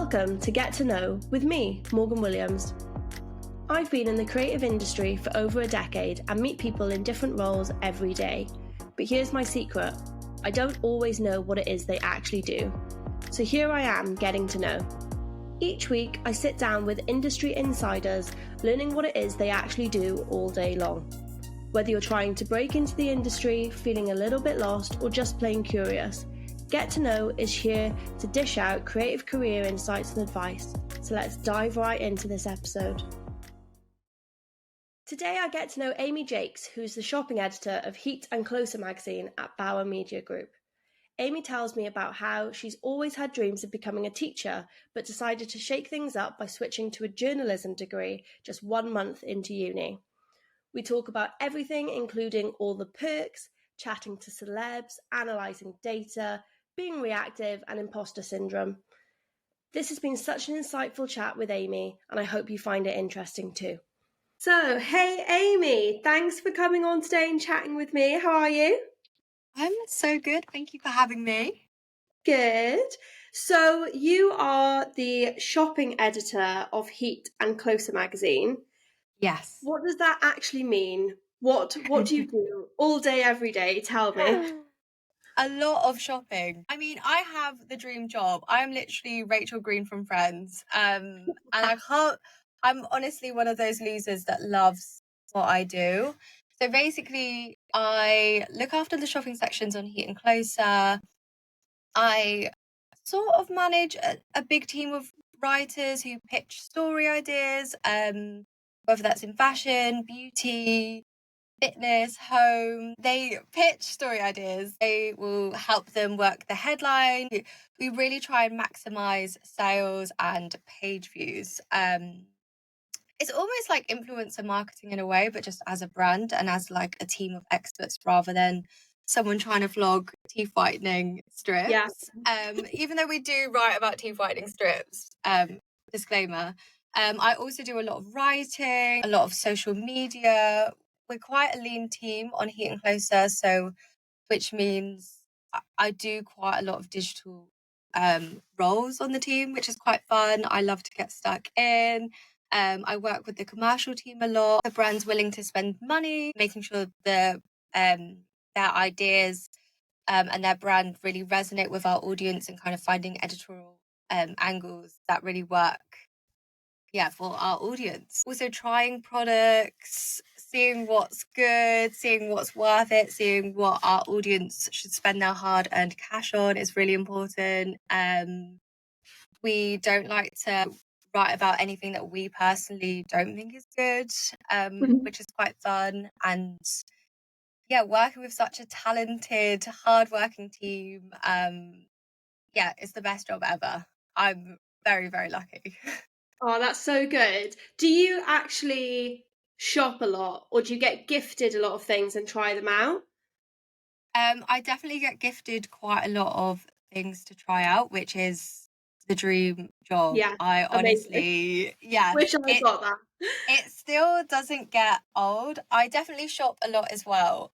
Welcome to Get to Know with me, Morgan Williams. I've been in the creative industry for over a decade and meet people in different roles every day. But here's my secret. I don't always know what it is they actually do. So here I am getting to know. Each week, I sit down with industry insiders, learning what it is they actually do all day long. Whether you're trying to break into the industry, feeling a little bit lost, or just plain curious, Get to Know is here to dish out creative career insights and advice. So let's dive right into this episode. Today I get to know Aimee Jakes, who's the shopping editor of Heat and Closer magazine at Bauer Media Group. Aimee tells me about how she's always had dreams of becoming a teacher, but decided to shake things up by switching to a journalism degree just 1 month into uni. We talk about everything, including all the perks, chatting to celebs, analysing data, being reactive, and imposter syndrome. This has been such an insightful chat with Aimee, and I hope you find it interesting too. So, hey Aimee, thanks for coming on today and chatting with me. How are you? I'm so good. Thank you for having me. Good. So, you are the shopping editor of Heat and Closer magazine. Yes. What does that actually mean? What do you do all day, every day? Tell me. A lot of shopping. I mean, I have the dream job. I'm literally Rachel Green from Friends. And I'm honestly one of those losers that loves what I do. So basically, I look after the shopping sections on Heat and Closer. I sort of manage a big team of writers who pitch story ideas, whether that's in fashion, beauty, fitness, home. They pitch story ideas. They will help them work the headline. We really try and maximize sales and page views. It's almost like influencer marketing in a way, but just as a brand and as like a team of experts rather than someone trying to vlog teeth whitening strips. Yeah. Even though we do write about teeth whitening strips, disclaimer. I also do a lot of writing, a lot of social media. We're quite a lean team on Heat and Closer, so which means I do quite a lot of digital roles on the team, which is quite fun. I love to get stuck in. I work with the commercial team a lot. The brand's willing to spend money, making sure their ideas and their brand really resonate with our audience and kind of finding editorial angles that really work for our audience. Also trying products, seeing what's good, seeing what's worth it, seeing what our audience should spend their hard-earned cash on is really important. We don't like to write about anything that we personally don't think is good, which is quite fun. And working with such a talented, hardworking team, it's the best job ever. I'm very, very lucky. Oh, that's so good. Do you actually shop a lot, or do you get gifted a lot of things and try them out? I definitely get gifted quite a lot of things to try out, which is the dream job. Yeah, I honestly, wish I got that. It still doesn't get old. I definitely shop a lot as well,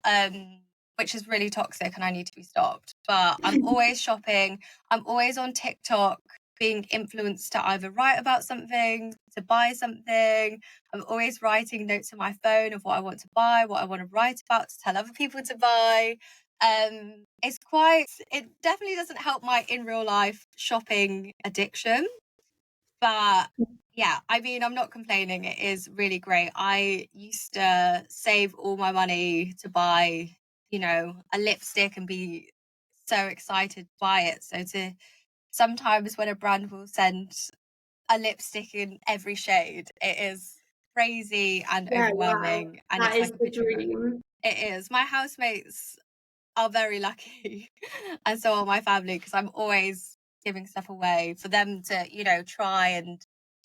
which is really toxic and I need to be stopped. But I'm always shopping. I'm always on TikTok being influenced to either write about something, to buy something. I'm always writing notes on my phone of what I want to buy, what I want to write about, to tell other people to buy. It definitely doesn't help my in real life shopping addiction. But yeah, I mean, I'm not complaining. It is really great. I used to save all my money to buy, a lipstick and be so excited to buy it. So sometimes when a brand will send a lipstick in every shade, it is crazy and overwhelming. Wow. And That it's is like the dream. It is. My housemates are very lucky and so are my family, because I'm always giving stuff away for them to, try and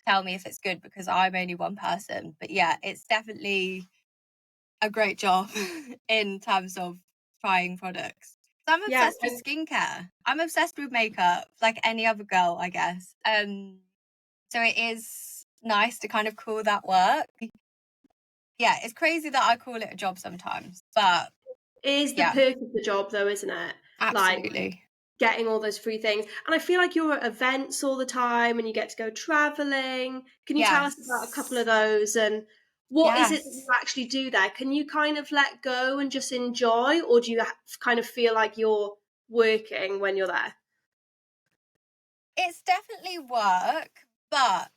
tell me if it's good, because I'm only one person. But yeah, it's definitely a great job in terms of trying products. So I'm obsessed with skincare. I'm obsessed with makeup, like any other girl, I guess. So it is nice to kind of call that work. Yeah, it's crazy that I call it a job sometimes, but It is the perk of the job, though, isn't it? absolutely. getting all those free things. And I feel like you're at events all the time and you get to go traveling. Can you tell us about a couple of Yes. those and what is it that you Yes. actually do there? Can you kind of let go and just enjoy, or do you kind of feel like you're working when you're there? It's definitely work, but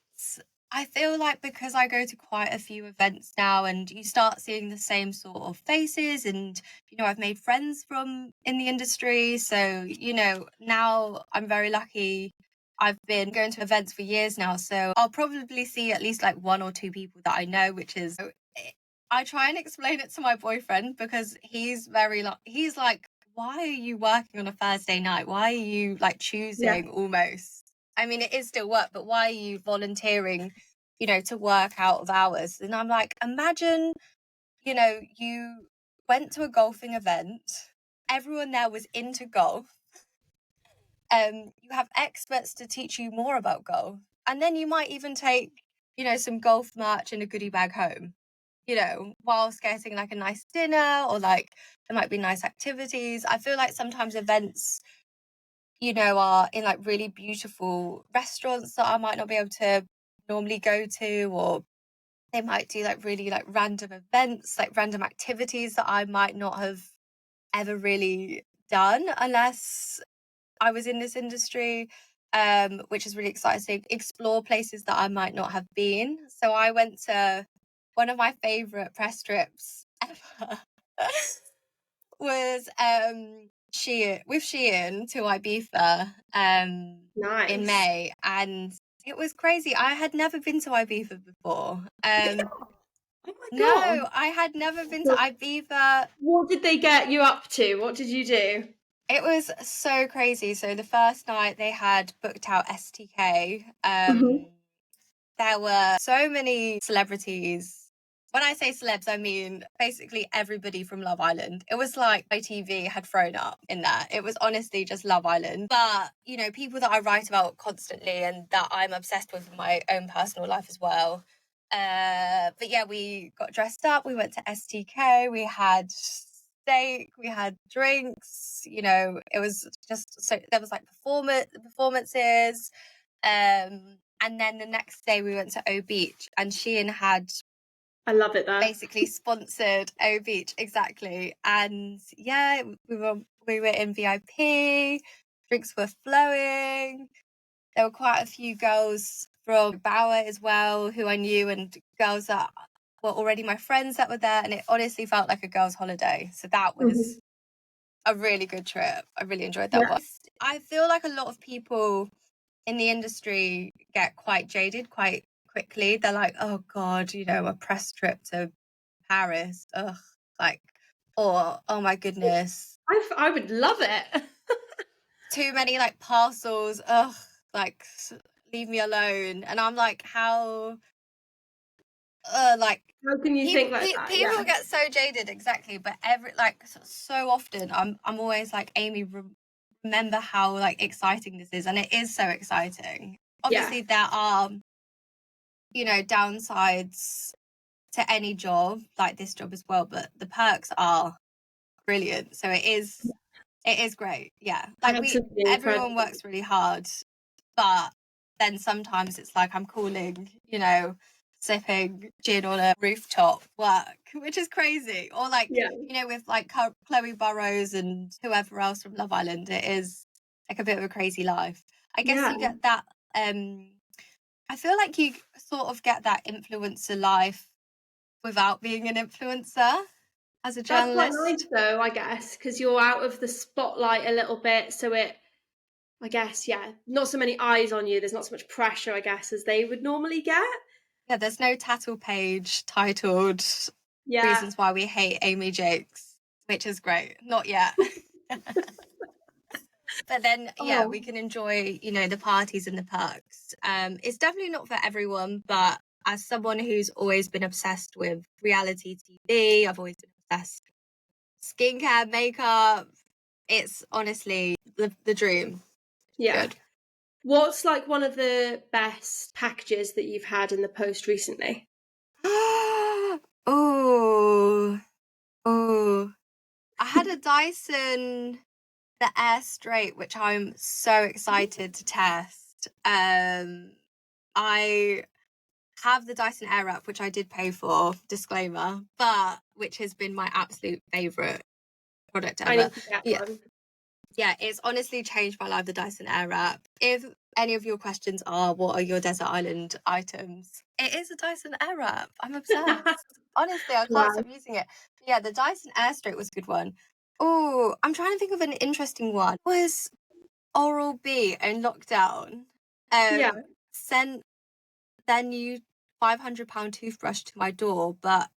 I feel like because I go to quite a few events now and you start seeing the same sort of faces and I've made friends from in the industry. So, now I'm very lucky. I've been going to events for years now, so I'll probably see at least like one or two people that I know, which is I try and explain it to my boyfriend because he's like, why are you working on a Thursday night? Why are you like Yeah. choosing almost? I mean, it is still work, but why are you volunteering, to work out of hours? And I'm like, imagine, you went to a golfing event, everyone there was into golf, you have experts to teach you more about golf, and then you might even take, some golf merch and a goodie bag home, whilst getting like a nice dinner or like there might be nice activities. I feel like sometimes events, are in like really beautiful restaurants that I might not be able to normally go to, or they might do like really like random events, like random activities that I might not have ever really done unless I was in this industry, which is really exciting. Explore places that I might not have been. So I went to one of my favorite press trips ever was Shein to Ibiza in Nice. May, and it was crazy. I had never been to Ibiza before. Oh my God. No, I had never been to So Ibiza. what did they get you up to? What did you do? It was so crazy. So the first night they had booked out STK. Mhm. There were so many celebrities. When I say celebs, I mean basically everybody from Love Island. It was like ITV had thrown up in there. It was honestly just Love Island. But, people that I write about constantly and that I'm obsessed with in my own personal life as well. But yeah, we got dressed up. We went to STK. We had steak. We had drinks. It was just so there was like performances. And then the next day we went to O Beach and Shein had I love it there. basically sponsored O Beach, exactly. And yeah, we were in VIP, drinks were flowing. There were quite a few girls from Bauer as well who I knew, and girls that were already my friends that were there, and it honestly felt like a girls' holiday. So that Mhm. was a really good trip. I really enjoyed that Yeah. one. I feel like a lot of people in the industry get quite jaded quite quickly. They're like, oh God, a press trip to Paris. Ugh. Like, or oh my goodness, I would love it. too many like parcels. Ugh. Like, leave me alone. And I'm like, how, like, How can you think like that? people Yeah. get so jaded, exactly. But so often, I'm always like, Amy, remember how like exciting this is, and it is so exciting. Yeah. Obviously, there are downsides to any job like this job as well, but the perks are brilliant. So it is great. Yeah, like Absolutely everyone incredible. works really hard, but then sometimes it's like I'm calling, sipping gin on a rooftop work, which is crazy. Or like, Yeah. with like Chloe Burrows and whoever else from Love Island, it is like a bit of a crazy life. I guess Yeah. you get that. I feel like you sort of get that influencer life without being an influencer as a That's quite nice journalist. though, I guess, because you're out of the spotlight a little bit. So I guess, yeah, not so many eyes on you. There's not so much pressure, I guess, as they would normally get. Yeah, there's no tattle page titled Yeah. Reasons Why We Hate Aimee Jakes, which is great. Not yet. But then, yeah, we Oh, can enjoy, the parties and the perks. It's definitely not for everyone, but as someone who's always been obsessed with reality TV, I've always been obsessed with skincare, makeup. It's honestly the dream. yeah. Good. What's like one of the best packages that you've had in the post recently? Oh, oh. I had a Dyson the Air Straight, which I'm so excited to test. I have the Dyson Airwrap, which I did pay for, disclaimer, but which has been my absolute favourite product I ever. need to get Yeah, one. yeah, it's honestly changed my life, the Dyson Airwrap. If any of your questions are, what are your desert island items? It is a Dyson Airwrap. I'm obsessed. Honestly, I can't Wow. stop using it. But yeah, the Dyson Air Straight was a good one. Oh, I'm trying to think of an interesting one. Was Oral-B in lockdown Yeah. sent their new £500 toothbrush to my door, but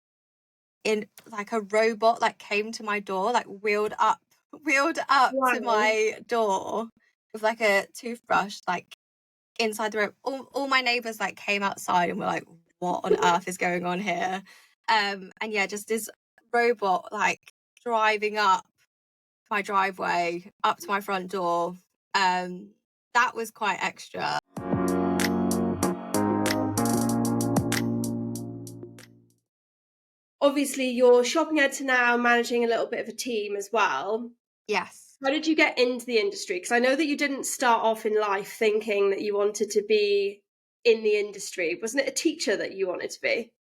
in like a robot like came to my door, like wheeled up to Wow. my door with like a toothbrush like inside the room. All my neighbors like came outside and were like, what on earth is going on here? And yeah, just this robot like driving up my driveway up to my front door. That was quite extra. Obviously, you're shopping editor now, managing a little bit of a team as well. Yes. How did you get into the industry? Because I know that you didn't start off in life thinking that you wanted to be in the industry. Wasn't it a teacher that you wanted to be?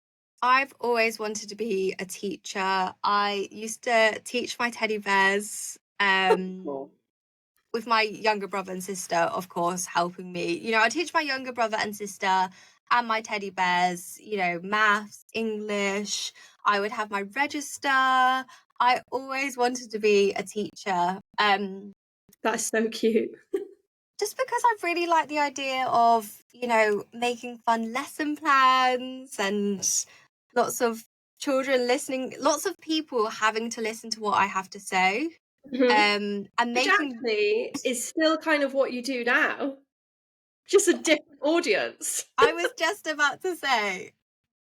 I've always wanted to be a teacher. I used to teach my teddy bears Cool. with my younger brother and sister, of course, helping me. You know, I teach my younger brother and sister and my teddy bears, you know, maths, English. I would have my register. I always wanted to be a teacher. That's so cute. Just because I really like the idea of, you know, making fun lesson plans and lots of children listening, lots of people having to listen to what I have to say. Mhm. And Which making, actually is still kind of what you do now, just a different audience. I was just about to say,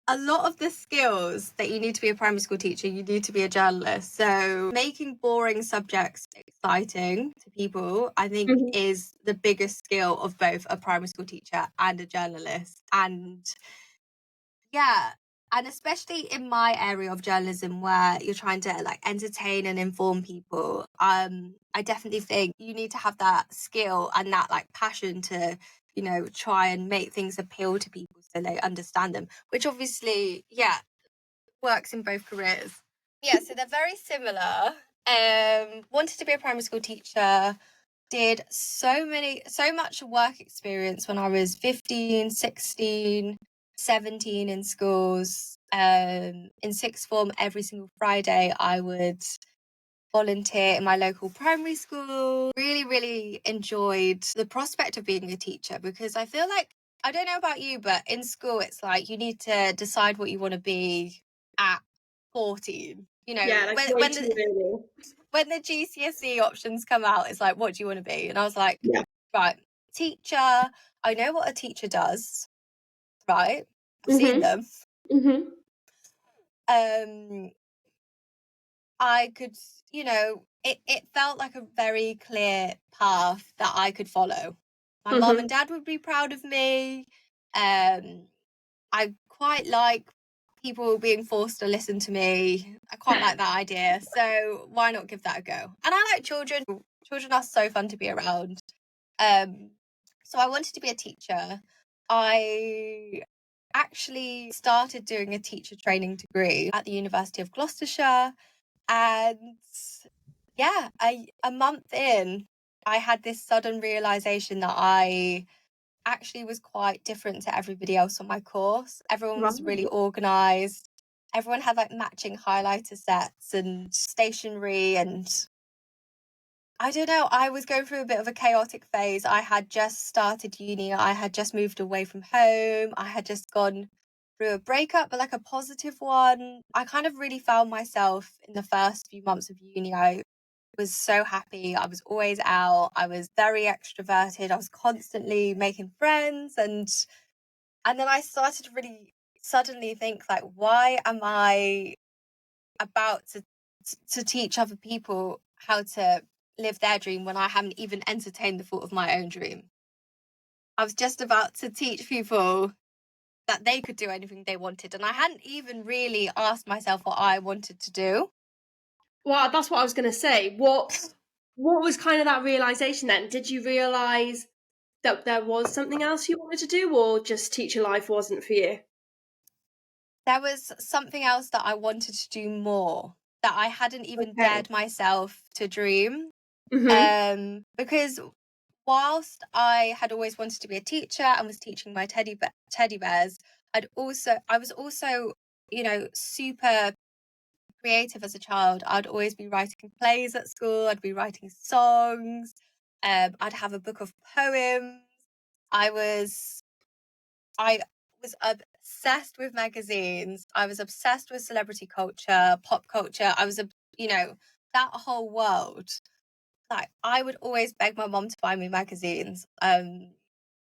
a lot of the skills that you need to be a primary school teacher, you need to be a journalist. So making boring subjects exciting to people, I think, Mhm. is the biggest skill of both a primary school teacher and a journalist. And yeah, and especially in my area of journalism where you're trying to like entertain and inform people, I definitely think you need to have that skill and that like passion to, you know, try and make things appeal to people so they understand them, which obviously, yeah, works in both careers. Yeah, so they're very similar. Wanted to be a primary school teacher, did so much work experience when I was 15, 16, 17 in schools. In sixth form, every single Friday, I would volunteer in my local primary school. Really, really enjoyed the prospect of being a teacher because I feel like, I don't know about you, but in school, it's like you need to decide what you want to be at 14. You Yeah, know, like way too early. when the GCSE options come out, it's like, what do you want to be? And I was like, Yeah. right, teacher. I know what a teacher does, right? I've seen Mhm. them. Mhm. Um, I could, you know, it felt like a very clear path that I could follow. My mum and Mhm. dad would be proud of me. Um, I quite like people being forced to listen to me. I quite like that idea. So why not give that a go? And I like children. Children are so fun to be around. So I wanted to be a teacher. I actually started doing a teacher training degree at the University of Gloucestershire. And yeah, a month in, I had this sudden realization that I actually was quite different to everybody else on my course. Everyone was really Right. organized. Everyone had like matching highlighter sets and stationery, and I don't know, I was going through a bit of a chaotic phase. I had just started uni, I had just moved away from home, I had just gone through a breakup, but like a positive one. I kind of really found myself in the first few months of uni. I was so happy. I was always out. I was very extroverted. I was constantly making friends, and then I started to really suddenly think like, why am I about to teach other people how to live their dream when I haven't even entertained the thought of my own dream? I was just about to teach people that they could do anything they wanted, and I hadn't even really asked myself what I wanted to do. Well, that's what I was going to say. what was kind of that realization then? Did you realize that there was something else you wanted to do, or just teacher life wasn't for you? There was something else that I wanted to do more, that I hadn't even Okay. dared myself to dream. Mhm. Because whilst I had always wanted to be a teacher and was teaching my teddy bears, I was also, super creative as a child. I'd always be writing plays at school. I'd be writing songs. I'd have a book of poems. I was I was obsessed with magazines. I was obsessed with celebrity culture, pop culture. That whole world. Like, I would always beg my mom to buy me magazines.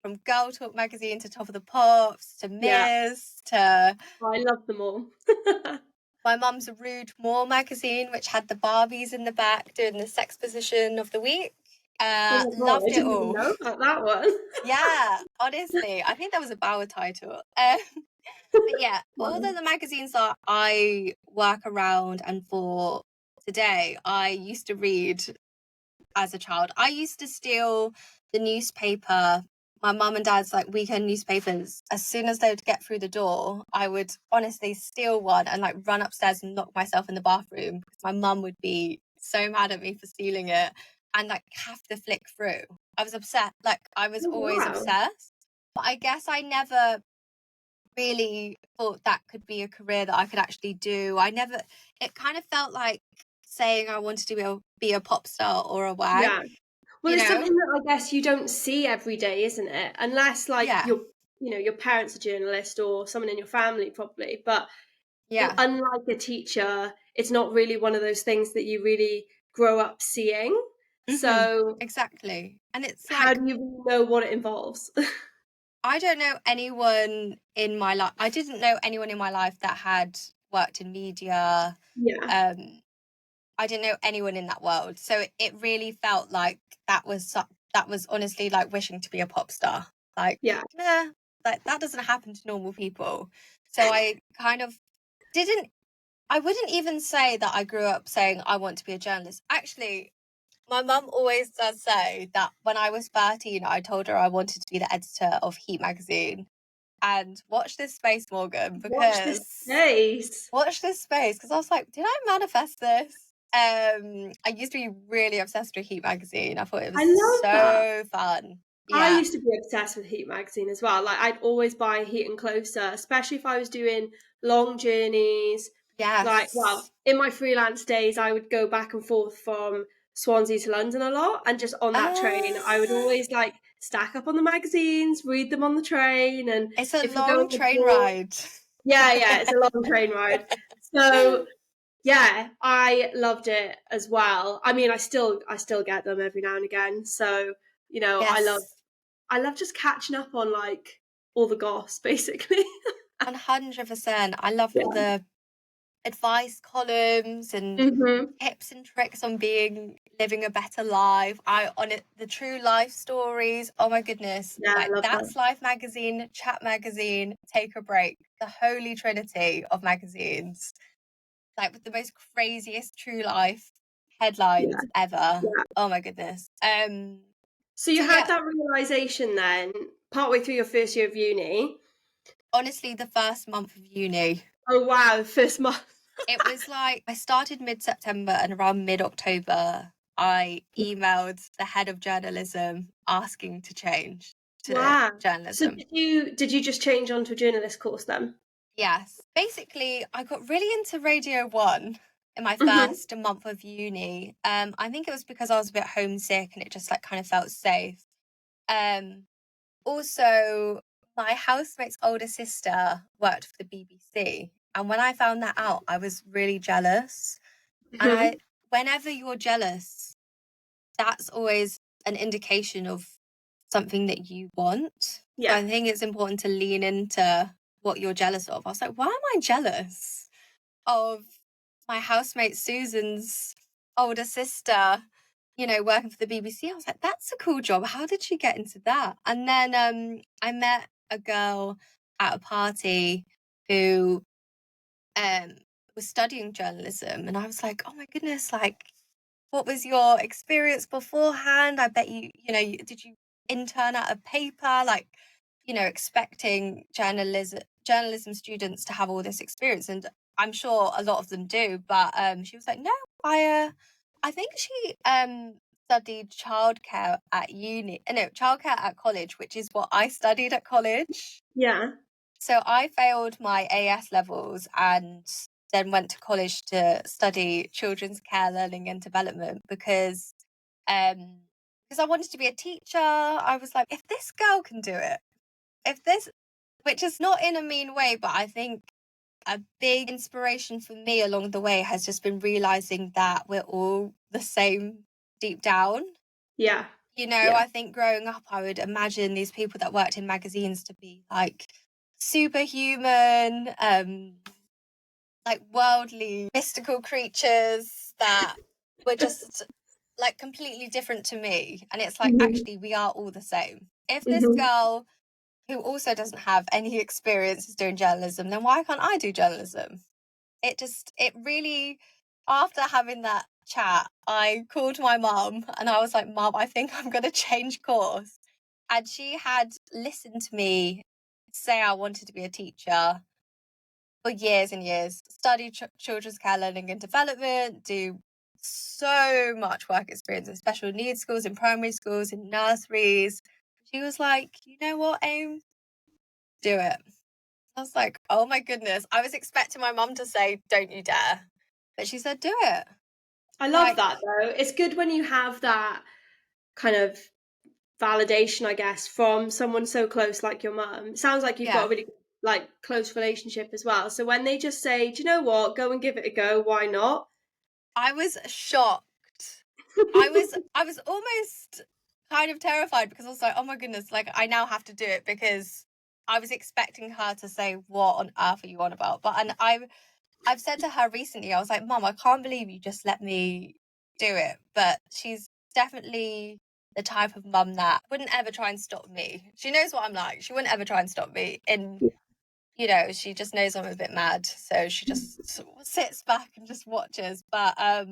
From Girl Talk magazine to Top of the Pops to Yeah, Ms to I love them all. my mum's Rude More magazine, which had the Barbies in the back doing the sex position of the week. Oh my god, I Loved it didn't even all. know about that one. Yeah, honestly, I think that was a Bauer title. But yeah, all of Wow. the magazines that I work around and for today, I used to read as a child. I used to steal the newspaper, my mum and dad's like weekend newspapers. As soon as they would get through the door, I would honestly steal one and like run upstairs and lock myself in the bathroom because my mum would be so mad at me for stealing it and like have to flick through. I was upset. Like, I was Oh always wow. obsessed. But I guess I never really thought that could be a career that I could actually do. It kind of felt like saying I wanted to be a pop star or a wag, Yeah. Well, you it's know? something that I guess you don't see every day, isn't it? Unless like Yeah, your parents are journalist or someone in your family probably, but yeah. unlike a teacher, it's not really one of those things that you really grow up seeing. So, Exactly. And it's how like, do you really know what it involves? I don't know anyone in my life. I didn't know anyone in my life that had worked in media. Yeah, Um, I didn't know anyone in that world. So it really felt like that was honestly like wishing to be a pop star. Like, yeah, nah, like that doesn't happen to normal people. So I kind of didn't I wouldn't even say that I grew up saying I want to be a journalist. Actually, my mum always does say that when I was 13, I told her I wanted to be the editor of Heat magazine. And watch this space, Morgan, watch this because space. I was like, did I manifest this? I used to be really obsessed with Heat magazine. I thought it I was love that. so fun. I Yeah. used to be obsessed with Heat magazine as well. Like I'd always buy Heat and Closer, especially if I was doing long journeys. Like, well, Yes. in my freelance days, I would go back and forth from Swansea to London a lot, and just on that train, I would Uh, always like stack up on the magazines, read them on the train, and it's a if you're going long train abroad, ride. yeah, it's a long train ride. So yeah, I loved it as well. I mean, I still get them every now and again. So, Yes. I love just catching up on like all the goss basically. 100%. I love all Yeah. the advice columns and Mhm. tips and tricks on living a better life. I on it the true life stories. Oh my goodness. Yeah, I Like, love that. That's Life magazine, Chat magazine, Take a Break. The holy trinity of magazines. Like, with the most craziest true life Yeah. headlines ever. Yeah. Oh my goodness. So you So had yeah, that realization then partway through your first year of uni. honestly, the first month of uni, Oh wow, first month. it was like I started mid-September and around mid-October, I emailed the head of journalism asking to change to Wow. So journalism. did you just change onto a journalist course then? Yes. Basically, I got really into Radio 1 in my Mhm. first month of uni. I think it was because I was a bit homesick and it just like kind of felt safe. Um, Also, my housemate's older sister worked for the BBC. And when I found that out, I was really jealous. And Mhm. whenever you're jealous, that's always an indication of something that you want. So Yeah. I think it's important to lean into what you're jealous of. I was like, why am I jealous of my housemate Susan's older sister, working for the BBC? I was like, that's a cool job. How did she get into that? And then I met a girl at a party who um was studying journalism, and I was like, oh my goodness, like what was your experience beforehand? I bet did you intern at a paper? Like, expecting journalism students to have all this experience, and I'm sure a lot of them do. But she was like, no, I think she studied childcare at uni. No, childcare at college, which is what I studied at college. Yeah. So I failed my AS levels and then went to college to study children's care, learning and development um because I wanted to be a teacher. I was like, if this girl can do it, if this, which is not in a mean way, but I think a big inspiration for me along the way has just been realizing that we're all the same deep down. Yeah. Yeah. I think growing up, I would imagine these people that worked in magazines to be like superhuman, like worldly, mystical creatures that were just like completely different to me. And it's like, Mhm. actually, we are all the same. If this Mhm. girl who also doesn't have any experience is doing journalism, then why can't I do journalism? It really, after having that chat, I called my mum and I was like, Mum, I think I'm going to change course. And she had listened to me say I wanted to be a teacher for years and years, study children's care, learning and development, do so much work experience in special needs schools, in primary schools, in nurseries. She was like, you know what, Aim, do it. I was like, oh my goodness. I was expecting my mum to say, don't you dare. But she said, do it. I love Like, that though. It's good when you have that kind of validation, I guess, from someone so close like your mum. It sounds like you've got yeah, a really like close relationship as well. So when they just say, "Do you know what? Go and give it a go. Why not?" I was shocked. I was almost kind of terrified because I was like, oh my goodness, like I now have to do it because I was expecting her to say, what on earth are you on about? But and I've said to her recently, I was like, Mum, I can't believe you just let me do it. But she's definitely the type of mum that wouldn't ever try and stop me. She knows what I'm like. She wouldn't ever try and stop me. And, she just knows I'm a bit mad. So she just sort of sits back and just watches. I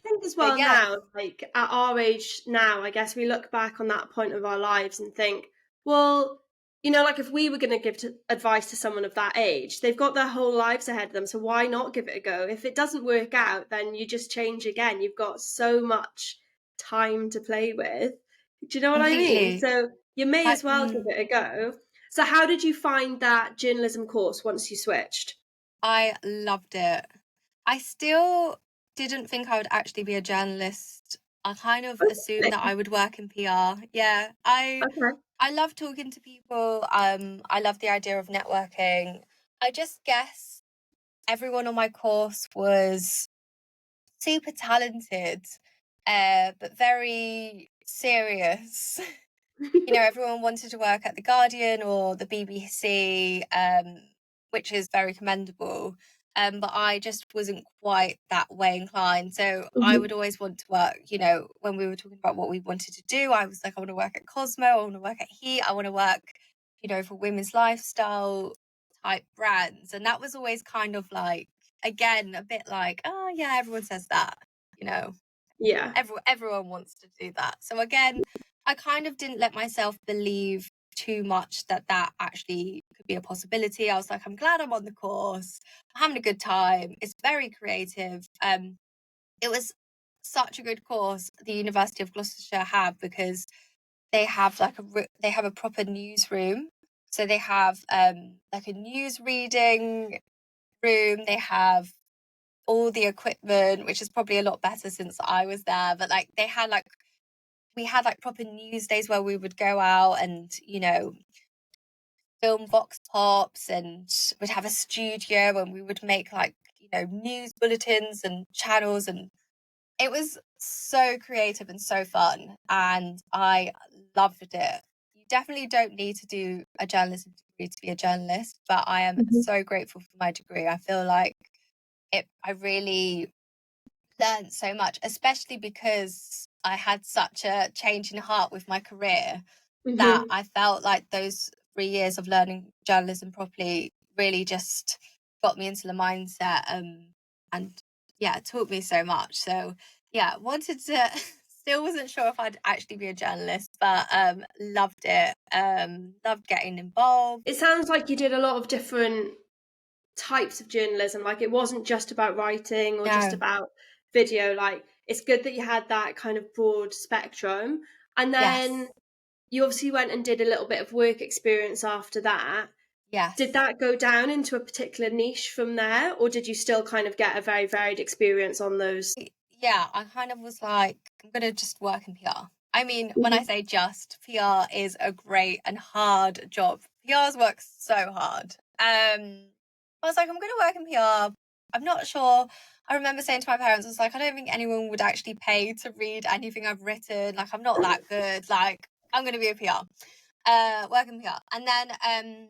think as But well yeah, now, like at our age now, I guess we look back on that point of our lives and think, well, like if we were going to give advice to someone of that age, they've got their whole lives ahead of them. So why not give it a go? If it doesn't work out, then you just change again. You've got so much time to play with. Do you know what I mean? completely. So you may Like, as well give it a go. So how did you find that journalism course once you switched? I loved it. I still didn't think I would actually be a journalist. I kind of assumed that I would work in PR. Yeah, Okay. I love talking to people. I love the idea of networking. I just guess everyone on my course was super talented, but very serious. Everyone wanted to work at The Guardian or the BBC, which is very commendable. But I just wasn't quite that way inclined. So I Mhm. would always want to work, when we were talking about what we wanted to do, I was like, I want to work at Cosmo, I want to work at Heat, I want to work, for women's lifestyle type brands. And that was always kind of like, again, a bit like, oh yeah, everyone says that, you know. Yeah. Everyone wants to do that. So again, I kind of didn't let myself believe too much that actually could be a possibility. I was like, I'm glad I'm on the course. I'm having a good time. It's very creative. It was such a good course the University of Gloucestershire have because they have they have a proper newsroom. So they have like a news reading room. They have all the equipment, which is probably a lot better since I was there. But like we had like proper news days where we would go out and, film vox pops, and we'd have a studio and we would make like, news bulletins and channels, and it was so creative and so fun. And I loved it. You definitely don't need to do a journalism degree to be a journalist, but I am Mhm. so grateful for my degree. I feel like I really learned so much, especially because I had such a change in heart with my career that Mhm. I felt like those 3 years of learning journalism properly really just got me into the mindset, and yeah, it taught me so much. So yeah, wanted to still wasn't sure if I'd actually be a journalist, but loved it. Loved getting involved. It sounds like you did a lot of different types of journalism. Like it wasn't just about writing or just No, about video. Like it's good that you had that kind of broad spectrum. And then yes, you obviously went and did a little bit of work experience after that. Did yes. that go down into a particular niche from there, or did you still kind of get a very varied experience on those? Yeah, I kind of was like, I'm gonna just work in PR. I mean, when I Mhm. say just, PR is a great and hard job. PR's work so hard. I was like, I'm gonna work in PR. I'm not sure. I remember saying to my parents, I was like, I don't think anyone would actually pay to read anything I've written. Like, I'm not that good. Like, I'm gonna be a PR. Work in PR. And then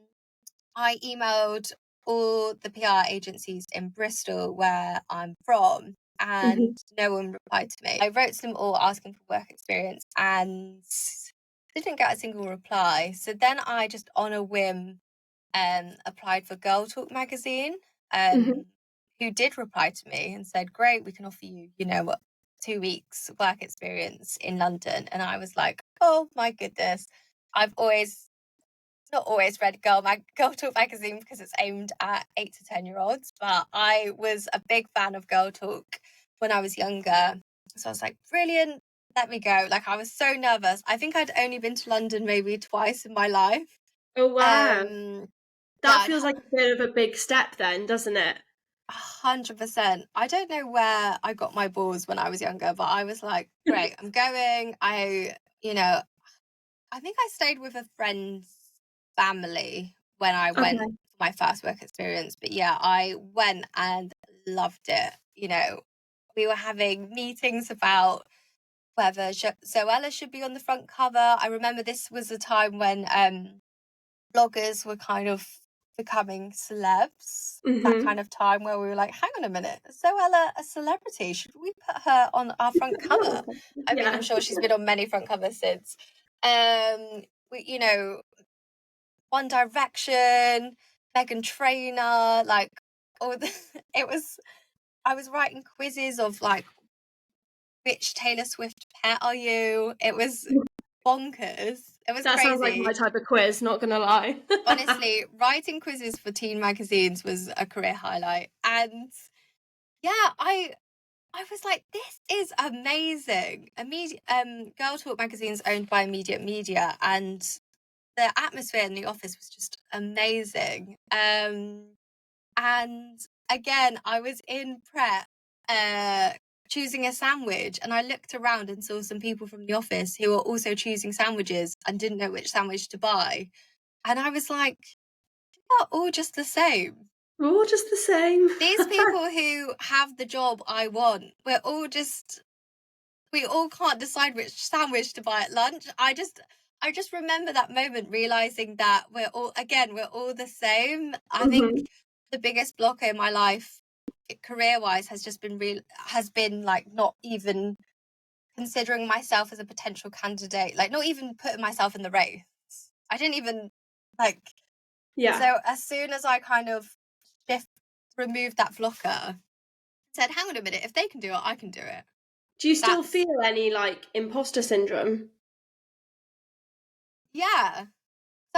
I emailed all the PR agencies in Bristol, where I'm from, Mhm. and no one replied to me. I wrote to them all asking for work experience and didn't get a single reply. So then I just on a whim applied for Girl Talk magazine, Mhm. who did reply to me and said, great, we can offer you, 2 weeks work experience in London. And I was like, oh my goodness. I've always not always read Girl Talk magazine because it's aimed at 8 to 10-year-olds, but I was a big fan of Girl Talk when I was younger. So I was like, brilliant, let me go. Like I was so nervous. I think I'd only been to London maybe twice in my life. Oh wow, Um, yeah, that feels like a bit of a big step, then, doesn't it? 100%. I don't know where I got my balls when I was younger, but I was like, great, I'm going. You know, I think I stayed with a friend's family when I went Okay. for my first work experience. But yeah, I went and loved it. We were having meetings about whether Zoella should be on the front cover. I remember this was a time when bloggers were kind of becoming celebs. That Mhm. kind of time where we were like, hang on a minute, is Zoella a celebrity? Should we put her on our front cover? I mean, I'm Yeah. sure she's been on many front covers since. We, One Direction, Megan Trainor, like all the, it was. I was writing quizzes of like, which Taylor Swift pet are you? It was bonkers. It was That sounds like my crazy. type of quiz, not gonna lie. Honestly, writing quizzes for teen magazines was a career highlight. And yeah, I was like, this is amazing. Girl Talk magazine is owned by Immediate Media, and the atmosphere in the office was just amazing. And again, I was in prep, uh, choosing a sandwich, and I looked around and saw some people from the office who were also choosing sandwiches and didn't know which sandwich to buy. And I was like, they're all just the same. We're all just the same. These people who have the job I want, we all can't decide which sandwich to buy at lunch. I just remember that moment realizing that we're all the same. I think Mhm. the biggest blocker in my life career wise has been like not even considering myself as a potential candidate, like not even putting myself in the race. I didn't even like Yeah. so as soon as I kind of shift removed that blocker, said, hang on a minute, if they can do it, I can do it. Do you still That's feel any like imposter syndrome? Yeah.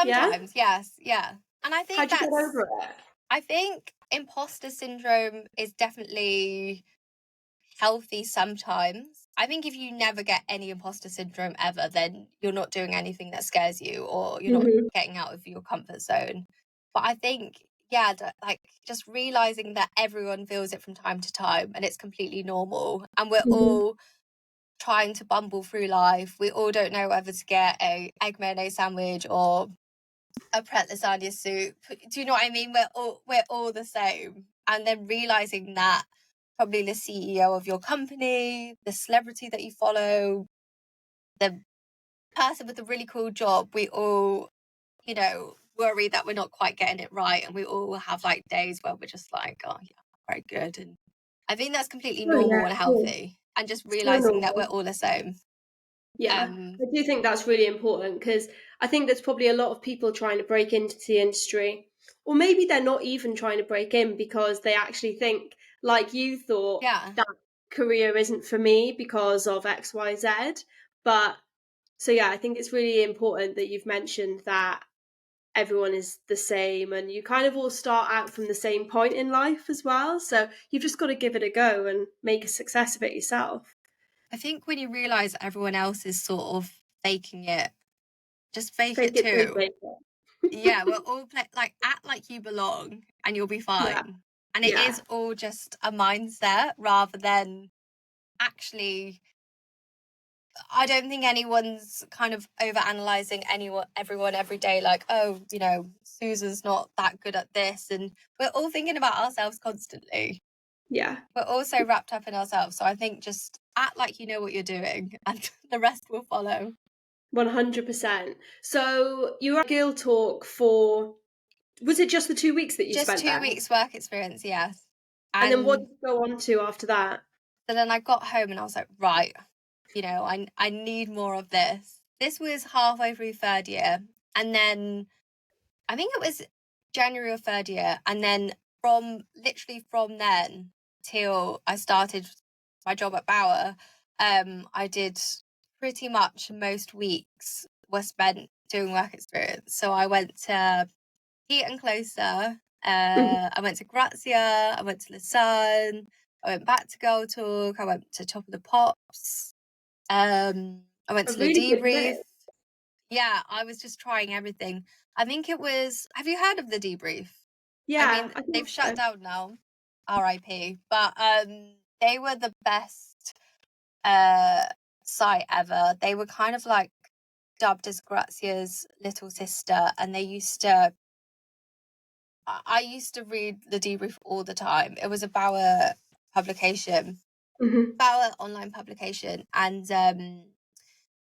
Yeah. Sometimes, yes, yeah. And How'd you get over it? I think imposter syndrome is definitely healthy sometimes. I think if you never get any imposter syndrome ever, then you're not doing anything that scares you or you're not Mhm. getting out of your comfort zone. But I think, yeah, like just realizing that everyone feels it from time to time and it's completely normal. And we're Mhm. all trying to bumble through life. We all don't know whether to get a egg mayonnaise sandwich or a pret lasagna soup. Do you know what I mean? We're all the same. And then realizing that probably the CEO of your company, the celebrity that you follow, the person with a really cool job, we all, worry that we're not quite getting it right. And we all have like days where we're just like, oh yeah, very good. And I think that's completely Oh yeah, normal and cool. healthy. And just So realizing that we're normal. all the same. Yeah, Um, I do think that's really important because I think there's probably a lot of people trying to break into the industry, or maybe they're not even trying to break in because they actually think, like you thought, yeah. that career isn't for me because of XYZ. But so yeah, I think it's really important that you've mentioned that everyone is the same and you kind of all start out from the same point in life as well. So you've just got to give it a go and make a success of it yourself. I think when you realise everyone else is sort of faking it, just fake Fake it it till you too. make Yeah, it. we're all like act like you belong and you'll be Yeah, fine. And it yeah, is all just a mindset rather than actually. I don't think anyone's kind of over analyzing everyone every day, like, oh, Susan's not that good at this. And we're all thinking about ourselves constantly. yeah. We're all so wrapped up in ourselves. So I think just act like you know what you're doing and the rest will follow. 100%. So you were at Girl Talk for, was it just the 2 weeks that you Just spent there? 2 weeks work experience, yes. And then what And did you go on to after that? so then I got home and I was like, right, I need more of this. This was halfway through third year. And then I think it was January of third year. And then from then till I started my job at Bauer, I did pretty much most weeks were spent doing work experience. So I went to Heat and Closer. Mhm. I went to Grazia. I went to Lausanne. I went back to Girl Talk. I went to Top of the Pops. I went A to the really good debrief. mix. Yeah, I was just trying everything. I think it was. Have you heard of the debrief? I Yeah, mean, I think they've shut so. down now, RIP. But they were the best site ever. They were kind of like dubbed as Grazia's little sister, and they used to. I used to read the debrief all the time. It was a Bauer publication, Mhm, Bauer online publication, and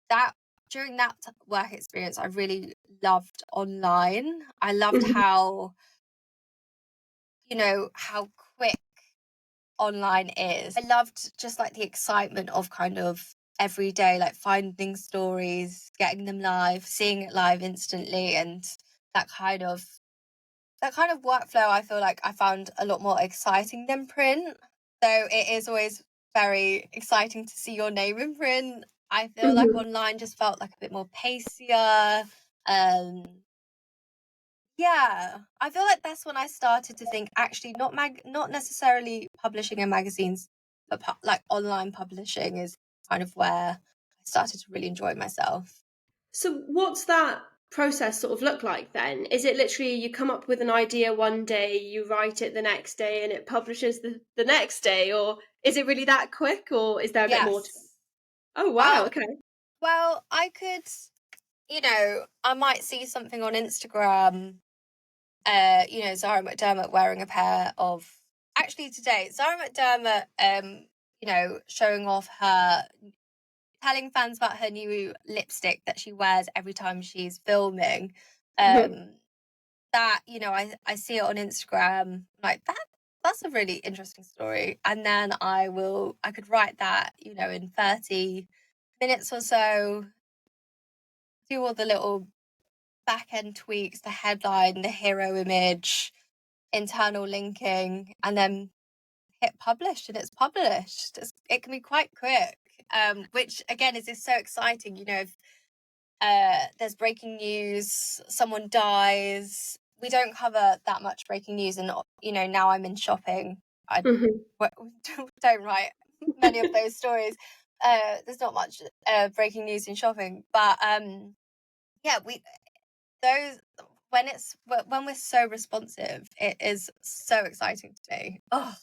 that during that work experience, I really loved online. I loved mhm, how quick online is. I loved just like the excitement of kind of every day, like finding stories, getting them live, seeing it live instantly, and that kind of workflow I feel like I found a lot more exciting than print. So it is always very exciting to see your name in print. I feel like mhm. online just felt like a bit more pacier. Um yeah, I feel like that's when I started to think actually not necessarily publishing in magazines, but like online publishing is kind of where I started to really enjoy myself. So what's that process sort of look like then? Is it literally you come up with an idea one day, you write it the next day and it publishes the next day? Or is it really that quick or is there a bit more to it? Yes. Oh wow, Uh okay. well, I could, I might see something on Instagram, Zara McDermott wearing a pair of actually today, Zara McDermott, showing off telling fans about her new lipstick that she wears every time she's filming. Mhm, Um, I see it on Instagram, like that's a really interesting story. And then I could write that, in 30 minutes or so, do all the little back end tweaks, the headline, the hero image, internal linking, and then hit publish, and it's published. It can be quite quick, which again is just so exciting. If there's breaking news, someone dies. We don't cover that much breaking news, and now I'm in shopping. I mhm. don't write many of those stories. There's not much breaking news in shopping, but yeah, we those when we're so responsive, it is so exciting to me. Oh,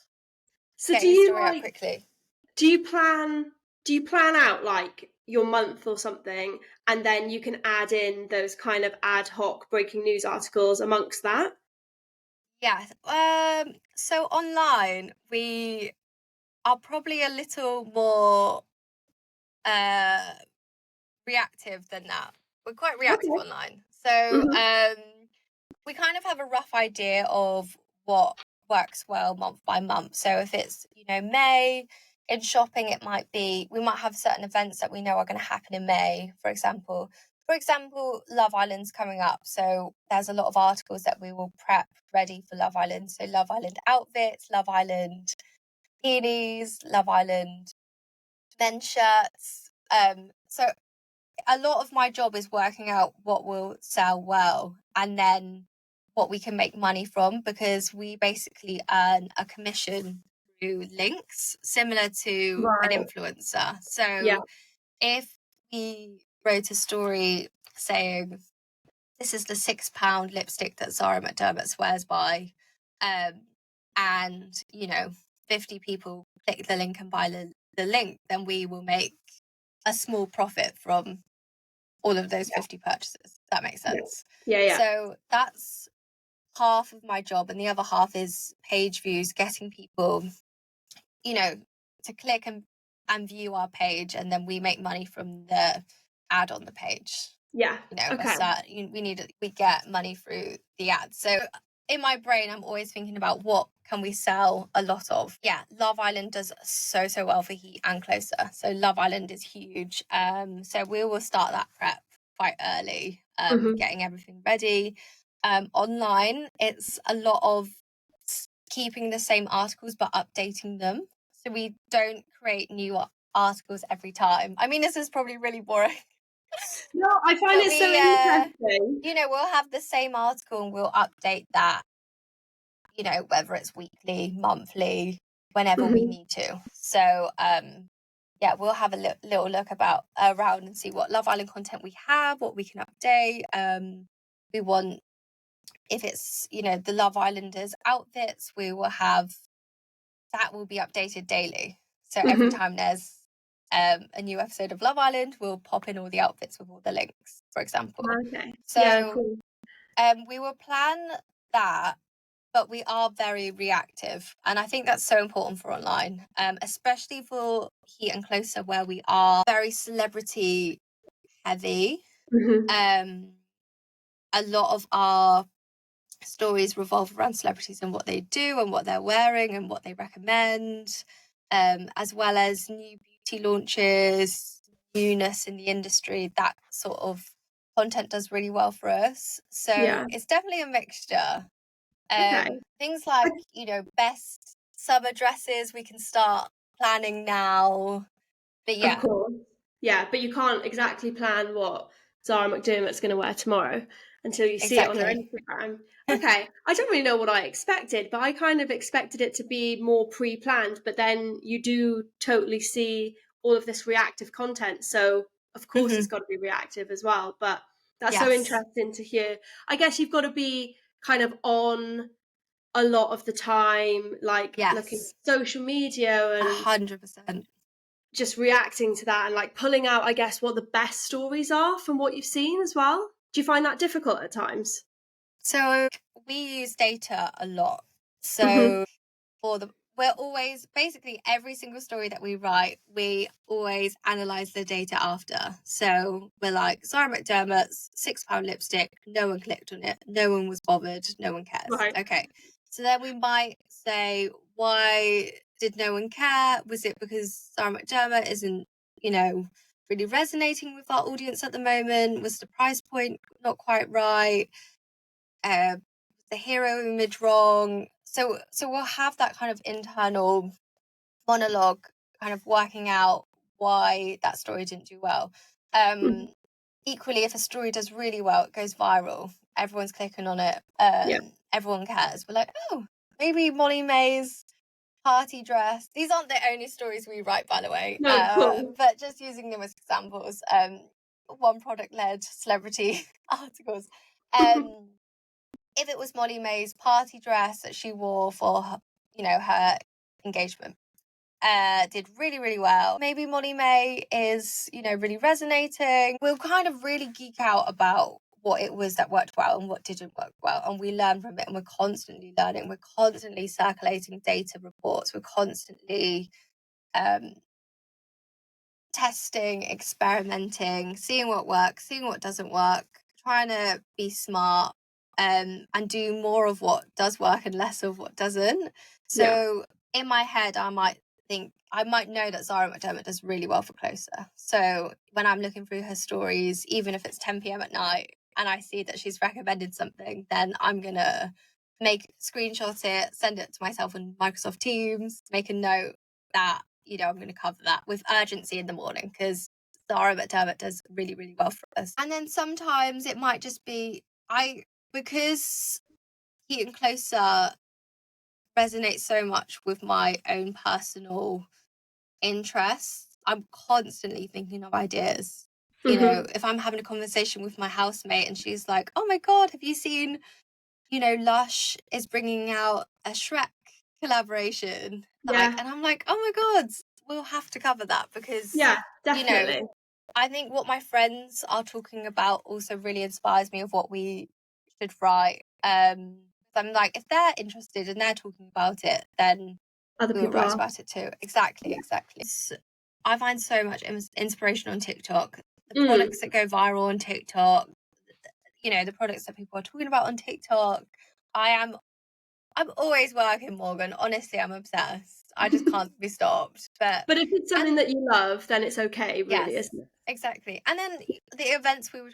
So getting a story out quickly. do you plan do you plan out like your month or something and then you can add in those kind of ad hoc breaking news articles amongst that? Yeah. So online, we are probably a little more uh reactive than that. We're quite reactive Okay. online. So Mhm, we kind of have a rough idea of what works well month by month. So if it's, May in shopping, it might be we might have certain events that we know are going to happen in May, for example. For example, Love Island's coming up. So there's a lot of articles that we will prep ready for Love Island. So Love Island outfits, Love Island bikinis, Love Island men's shirts. So a lot of my job is working out what will sell well and then what we can make money from, because we basically earn a commission through links similar to an Right. influencer. Yeah. So if we wrote a story saying, this is the £6 lipstick that Zara McDermott swears by, and 50 people click the link and buy the link, then we will make a small profit from all of those 50 purchases. That makes sense. Yeah. So that's half of my job, and the other half is page views, getting people to click and view our page, and then we make money from the ad on the page. Yeah. Okay. We get money through the ads. So in my brain, I'm always thinking about what can we sell a lot of. Yeah, Love Island does so well for Heat and Closer. So Love Island is huge. So we will start that prep quite early, getting everything ready. Online, it's a lot of keeping the same articles but updating them. So we don't create new articles every time. I mean, this is probably really boring. No, I find it so interesting. We'll have the same article and we'll update that, whether it's weekly, monthly, whenever we need to. So, we'll have a little look around and see what Love Island content we have, what we can update. We want, if it's, the Love Islanders outfits, we will have, that will be updated daily. So every time there's a new episode of Love Island, we'll pop in all the outfits with all the links, for example. Okay. So yeah, cool. we will plan that, but we are very reactive. And I think that's so important for online, especially for Heat and Closer, where we are very celebrity heavy. A lot of our stories revolve around celebrities and what they do and what they're wearing and what they recommend, as well as new beauty launches, newness in the industry. That sort of content does really well for us. So it's definitely a mixture. Things like, best summer dresses, we can start planning now. But yeah. Of course. Yeah, but you can't exactly plan what Zara McDermott's going to wear tomorrow until you see it on her Instagram. Okay. I don't really know what I expected, but I kind of expected it to be more pre-planned, but then you do totally see all of this reactive content. So of course it's got to be reactive as well. But that's so interesting to hear. I guess you've got to be kind of on a lot of the time, like looking at social media and 100%. Just reacting to that and like pulling out, I guess, what the best stories are from what you've seen as well. Do you find that difficult at times? So we use data a lot. So we're always, basically every single story that we write, we always analyze the data after. So we're like, Zara McDermott's £6 lipstick, no one clicked on it, no one was bothered, no one cares. Right. Okay. So then we might say, why did no one care? Was it because Zara McDermott isn't, really resonating with our audience at the moment? Was the price point not quite right? The hero image wrong? So we'll have that kind of internal monologue, kind of working out why that story didn't do well. Equally, if a story does really well, it goes viral, everyone's clicking on it, everyone cares. We're like, oh, maybe Molly May's party dress. These aren't the only stories we write, by the way. No, but just using them as examples, one product-led celebrity articles. If it was Molly May's party dress that she wore for her, her engagement, did really, really well. Maybe Molly May is, really resonating. We'll kind of really geek out about what it was that worked well and what didn't work well. And we learn from it, and we're constantly learning. We're constantly circulating data reports. We're constantly testing, experimenting, seeing what works, seeing what doesn't work, trying to be smart, and do more of what does work and less of what doesn't. So in my head, I might know that Zara McDermott does really well for Closer. So when I'm looking through her stories, even if it's 10 p.m. at night and I see that she's recommended something, then I'm going to screenshot it, send it to myself on Microsoft Teams, make a note that, I'm going to cover that with urgency in the morning, because Zara McDermott does really, really well for us. And then sometimes it might just be, because Heat and Closer resonates so much with my own personal interests, I'm constantly thinking of ideas. If I'm having a conversation with my housemate and she's like, oh my God, have you seen, Lush is bringing out a Shrek collaboration? Yeah. And I'm like, oh my God, we'll have to cover that, because, Yeah, definitely. I think what my friends are talking about also really inspires me of what we should write. I'm like, if they're interested and they're talking about it, then Other we will people write are. about it too. Exactly. I find so much inspiration on TikTok. The products that go viral on TikTok, the products that people are talking about on TikTok. I'm always working, Morgan. Honestly, I'm obsessed. I just can't be stopped. But if it's something that you love, then it's okay, really, yes, isn't it? exactly. And then the events we were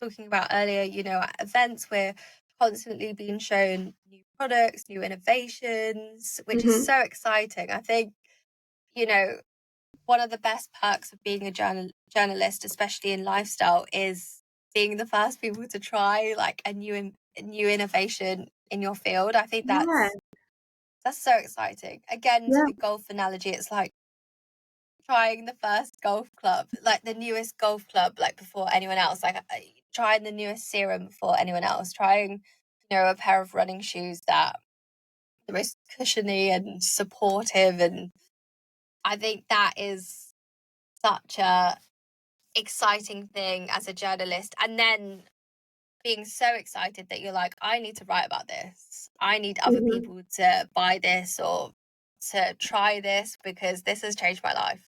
talking about earlier, at events we're constantly being shown new products, new innovations, which is so exciting. I think, one of the best perks of being a journalist, especially in lifestyle, is being the first people to try like a new innovation in your field. I think Yeah. that's so exciting. Again, to Yeah. the golf analogy, it's like trying the first golf club, like the newest golf club, like before anyone else, like trying the newest serum before anyone else, trying, a pair of running shoes that are the most cushiony and supportive. And I think that is such a exciting thing as a journalist. And then being so excited that you're like, I need to write about this. I need other people to buy this or to try this, because this has changed my life.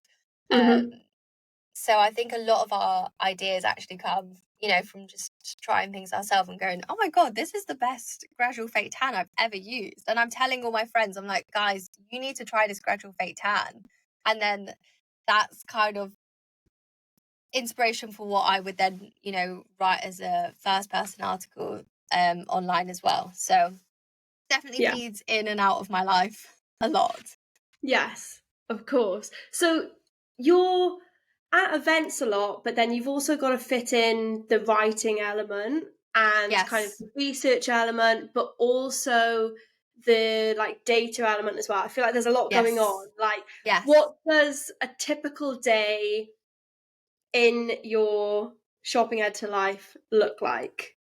So I think a lot of our ideas actually come, from just trying things ourselves and going, oh my God, this is the best gradual fake tan I've ever used. And I'm telling all my friends, I'm like, guys, you need to try this gradual fake tan. And then that's kind of inspiration for what I would then, write as a first person article online as well. So definitely Yeah. feeds in and out of my life a lot. Yes, of course. So you're at events a lot, but then you've also got to fit in the writing element and kind of Yes. the research element, but also the like data element as well. I feel like there's a lot going Yes. on. Like, Yes. what does a typical day in your shopping ed to life look like?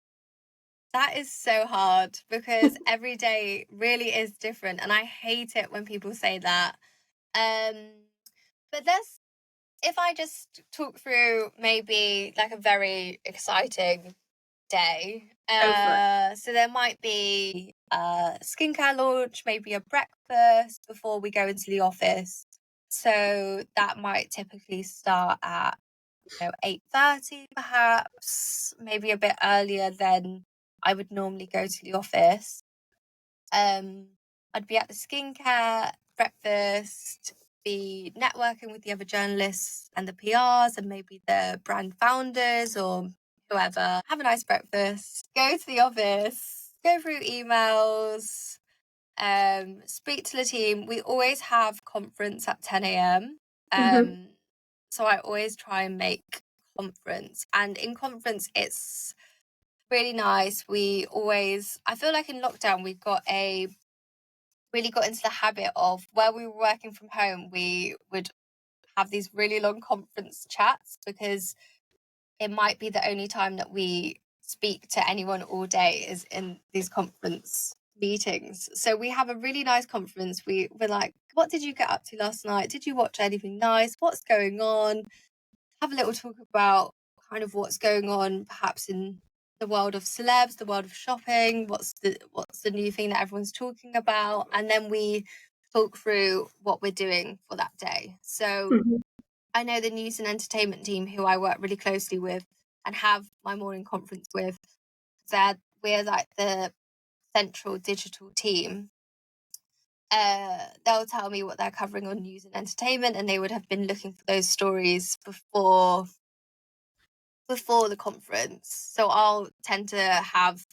That is so hard, because every day really is different, and I hate it when people say that. But if I just talk through maybe like a very exciting day. Go for it. So there might be a skincare launch, maybe a breakfast before we go into the office. So that might typically start at 8:30 perhaps, maybe a bit earlier than I would normally go to the office. I'd be at the skincare breakfast, be networking with the other journalists and the PRs and maybe the brand founders or whoever. Have a nice breakfast, go to the office, go through emails, speak to the team. We always have conference at 10 a.m. So I always try and make conference. And in conference, it's really nice. I feel like in lockdown, really got into the habit of, where we were working from home, we would have these really long conference chats, because it might be the only time that we speak to anyone all day is in these conference meetings. So we have a really nice conference. We're like, what did you get up to last night? Did you watch anything nice? What's going on? Have a little talk about kind of what's going on perhaps in the world of celebs, the world of shopping, what's the new thing that everyone's talking about, and then we talk through what we're doing for that day. So I know the news and entertainment team, who I work really closely with and have my morning conference with, that we're like the central digital team. They'll tell me what they're covering on news and entertainment, and they would have been looking for those stories before the conference. So I'll tend to have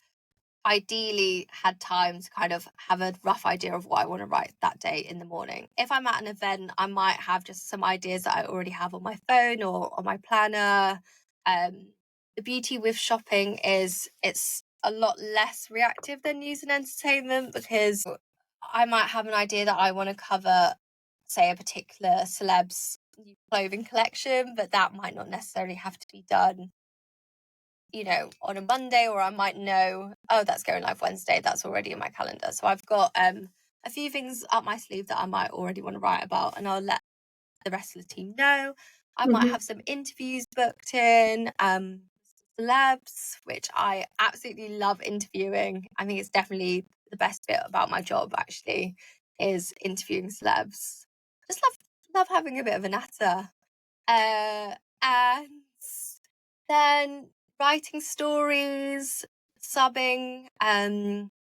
ideally had time to kind of have a rough idea of what I want to write that day in the morning. If I'm at an event, I might have just some ideas that I already have on my phone or on my planner. The beauty with shopping is it's a lot less reactive than news and entertainment, because I might have an idea that I want to cover, say, a particular celeb's new clothing collection, but that might not necessarily have to be done, on a Monday, or I might know, oh, that's going live Wednesday. That's already in my calendar. So I've got a few things up my sleeve that I might already want to write about, and I'll let the rest of the team know. I might have some interviews booked in, celebs, which I absolutely love interviewing. I think it's definitely the best bit about my job, actually, is interviewing celebs. Just love having a bit of a natter. And then writing stories, subbing,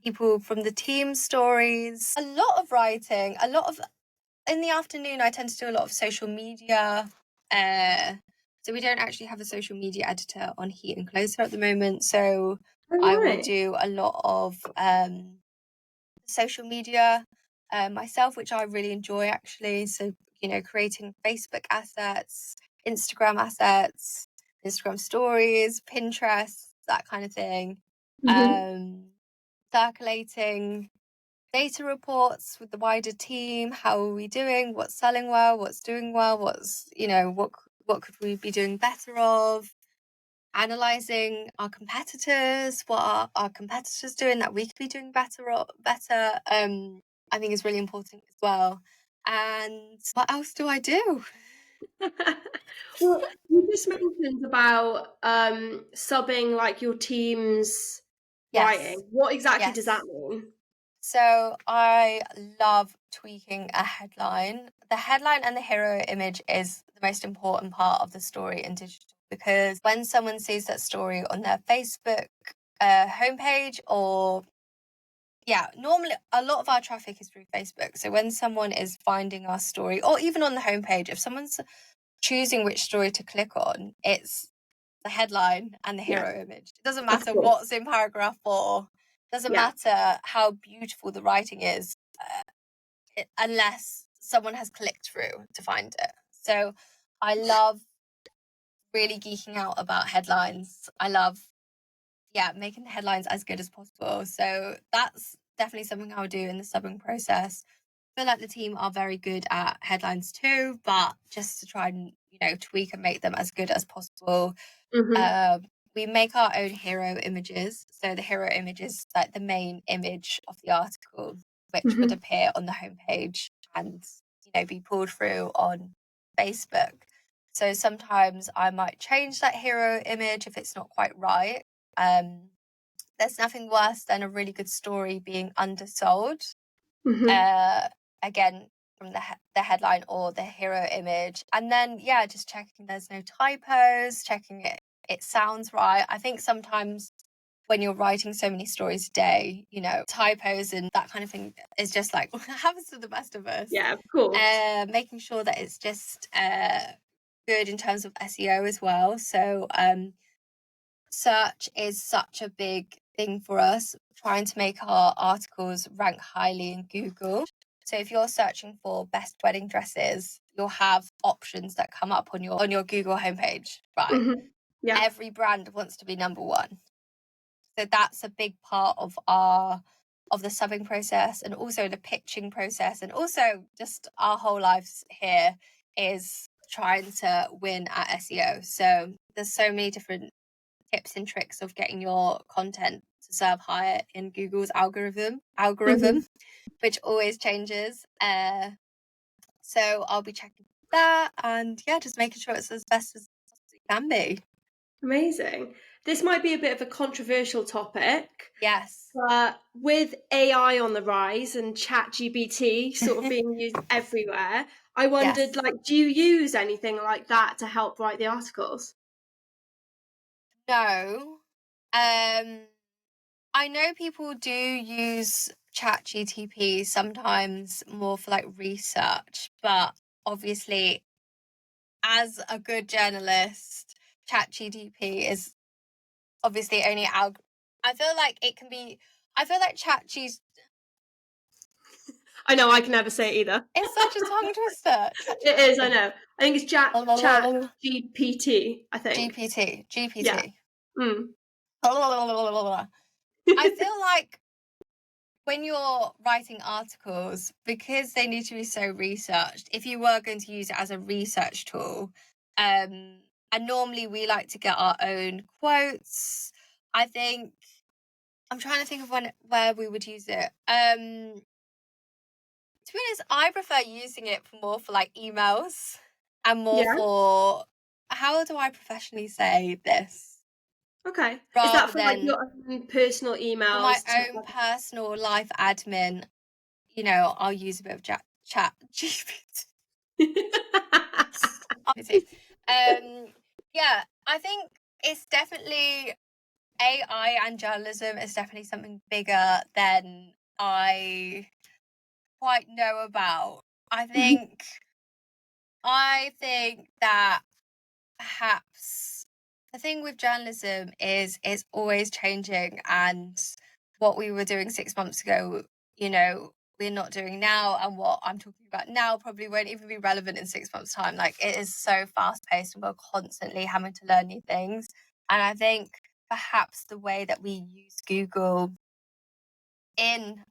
people from the team stories. A lot of writing, in the afternoon, I tend to do a lot of social media. So we don't actually have a social media editor on Heat and Closer at the moment. So I will do a lot of social media myself, which I really enjoy, actually. So, creating Facebook assets, Instagram assets, Instagram stories, Pinterest, that kind of thing. Circulating data reports with the wider team. How are we doing? What's selling well? What's doing well? What could we be doing better of? Analyzing our competitors, what are our competitors doing that we could be doing better. I think is really important as well. And what else do I do? Well, you just mentioned about subbing like your team's writing. What exactly does that mean? So I love tweaking a headline. The headline and the hero image is the most important part of the story in digital, because when someone sees that story on their Facebook homepage, or normally a lot of our traffic is through Facebook. So when someone is finding our story, or even on the homepage, if someone's choosing which story to click on, it's the headline and the hero image. It doesn't matter what's in paragraph 4. Doesn't matter how beautiful the writing is, unless someone has clicked through to find it. So I love really geeking out about headlines. I love, making the headlines as good as possible. So that's definitely something I would do in the subbing process. I feel like the team are very good at headlines too, but just to try and, tweak and make them as good as possible. We make our own hero images. So the hero image is like the main image of the article, which would appear on the homepage and, be pulled through on Facebook. So sometimes I might change that hero image if it's not quite right. There's nothing worse than a really good story being undersold. Again, from the headline or the hero image. And then, just checking there's no typos, checking it sounds right. I think sometimes when you're writing so many stories a day, typos and that kind of thing is just like happens to the best of us. Yeah, of course. Making sure that it's just good in terms of SEO as well. So search is such a big thing for us, trying to make our articles rank highly in Google. So if you're searching for best wedding dresses, you'll have options that come up on your Google homepage, right? Every brand wants to be number 1. So that's a big part of the subbing process, and also the pitching process, and also just our whole lives here is trying to win at SEO. So there's so many different tips and tricks of getting your content to serve higher in Google's algorithm, which always changes. So I'll be checking that, and just making sure it's as best as it can be. Amazing. This might be a bit of a controversial topic. Yes. But with AI on the rise and ChatGPT sort of being used everywhere, I wondered, do you use anything like that to help write the articles? No. I know people do use ChatGPT sometimes more for like research, but obviously, as a good journalist, ChatGPT is obviously only I feel like it can be. I feel like ChatGPT. I know, I can never say it either. It's such a tongue twister. It is, I know. I think it's chat GPT, I think. GPT. Yeah. GPT. Mm. I feel like when you're writing articles, because they need to be so researched, if you were going to use it as a research tool, and normally we like to get our own quotes, I think I'm trying to think of where we would use it. To be honest, I prefer using it for like emails and more Yeah. for, how do I professionally say this? Okay. Is that Rather for like than your own personal for my emails to own personal life admin, you know, I'll use a bit of chat GPT. Yeah, I think it's definitely AI and journalism is definitely something bigger than I quite know about. I think that perhaps the thing with journalism is it's always changing, and what we were doing 6 months ago, you know, we're not doing now, and what I'm talking about now probably won't even be relevant in 6 months' time. Like, it is so fast paced and we're constantly having to learn new things. And I think perhaps the way that we use Google in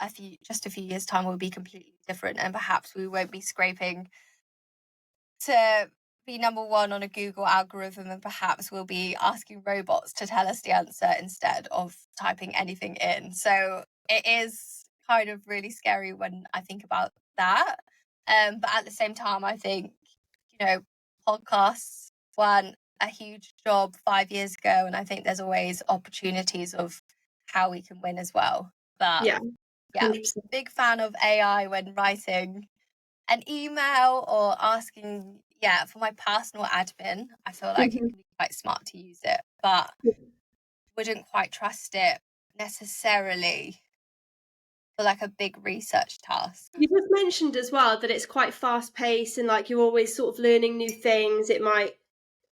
just a few years' time will be completely different, and perhaps we won't be scraping to be number one on a Google algorithm, and perhaps we'll be asking robots to tell us the answer instead of typing anything in. So it is kind of really scary when I think about that. But at the same time, I think, you know, podcasts weren't a huge job 5 years ago, and I think there's always opportunities of how we can win as well. But Yeah. yeah, 100%. big fan of AI when writing an email or asking, for my personal admin. I feel like it Mhm. can be quite smart to use it, but wouldn't quite trust it necessarily for like a big research task. You just mentioned as well that it's quite fast paced and like you're always sort of learning new things. It might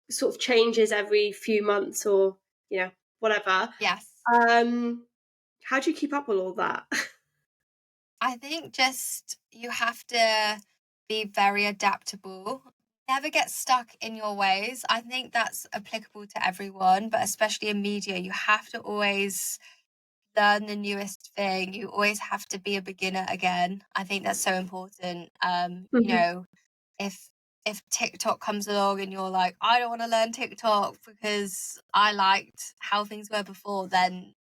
sort of changes every few months or, whatever. Yes. How do you keep up with all that? I think just you have to be very adaptable. Never get stuck in your ways. I think that's applicable to everyone, but especially in media, you have to always learn the newest thing. You always have to be a beginner again. I think that's so important. You Mhm. know, if TikTok comes along and you're like, I don't want to learn TikTok because I liked how things were before, then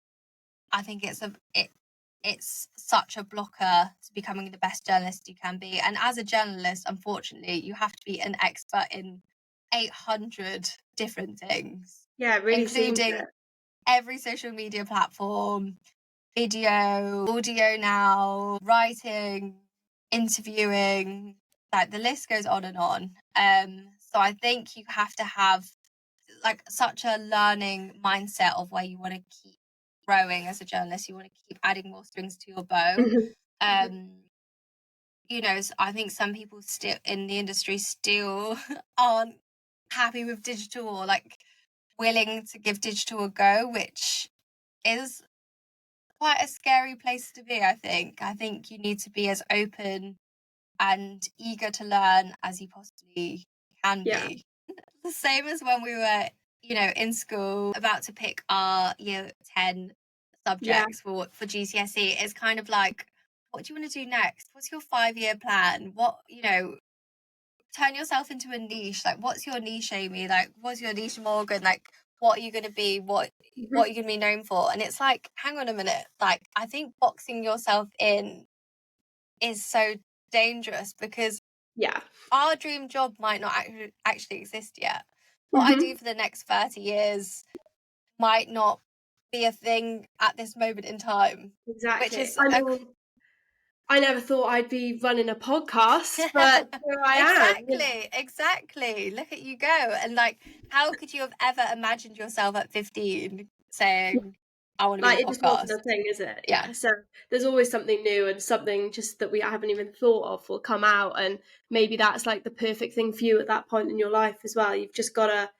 I think it's such a blocker to becoming the best journalist you can be. And as a journalist, unfortunately, you have to be an expert in 800 different things, Yeah, it really seems including it. every social media platform, video, audio now, writing, interviewing, like the list goes on and on. So I think you have to have like such a learning mindset of where you want to keep growing as a journalist. You want to keep adding more strings to your bow. Mhm. Mhm. Um, I think some people still in the industry still aren't happy with digital, or like willing to give digital a go, which is quite a scary place to be. I think you need to be as open and eager to learn as you possibly can Yeah, be. The same as when we were, in school about to pick our year 10 yeah. subjects for GCSE. It's kind of like, what do you want to do next? What's your 5-year plan? Turn yourself into a niche. Like, what's your niche, Aimee? Like, what's your niche, Morgan? Like, what are you going to be? What Mhm. are you going to be known for? And it's like, hang on a minute. Like, I think boxing yourself in is so dangerous, because Yeah. our dream job might not actually exist yet. What I do Mhm. for the next 30 years might not be a thing at this moment in time, which Exactly. is I mean, I never thought I'd be running a podcast, but here I am. exactly. Look at you go. And like, how could you have ever imagined yourself at 15 saying, I want to be in Like, a it just wasn't podcast? a thing, is it? Yeah. Yeah. So there's always something new and something just that we haven't even thought of will come out, and maybe that's like the perfect thing for you at that point in your life as well. You've just got to.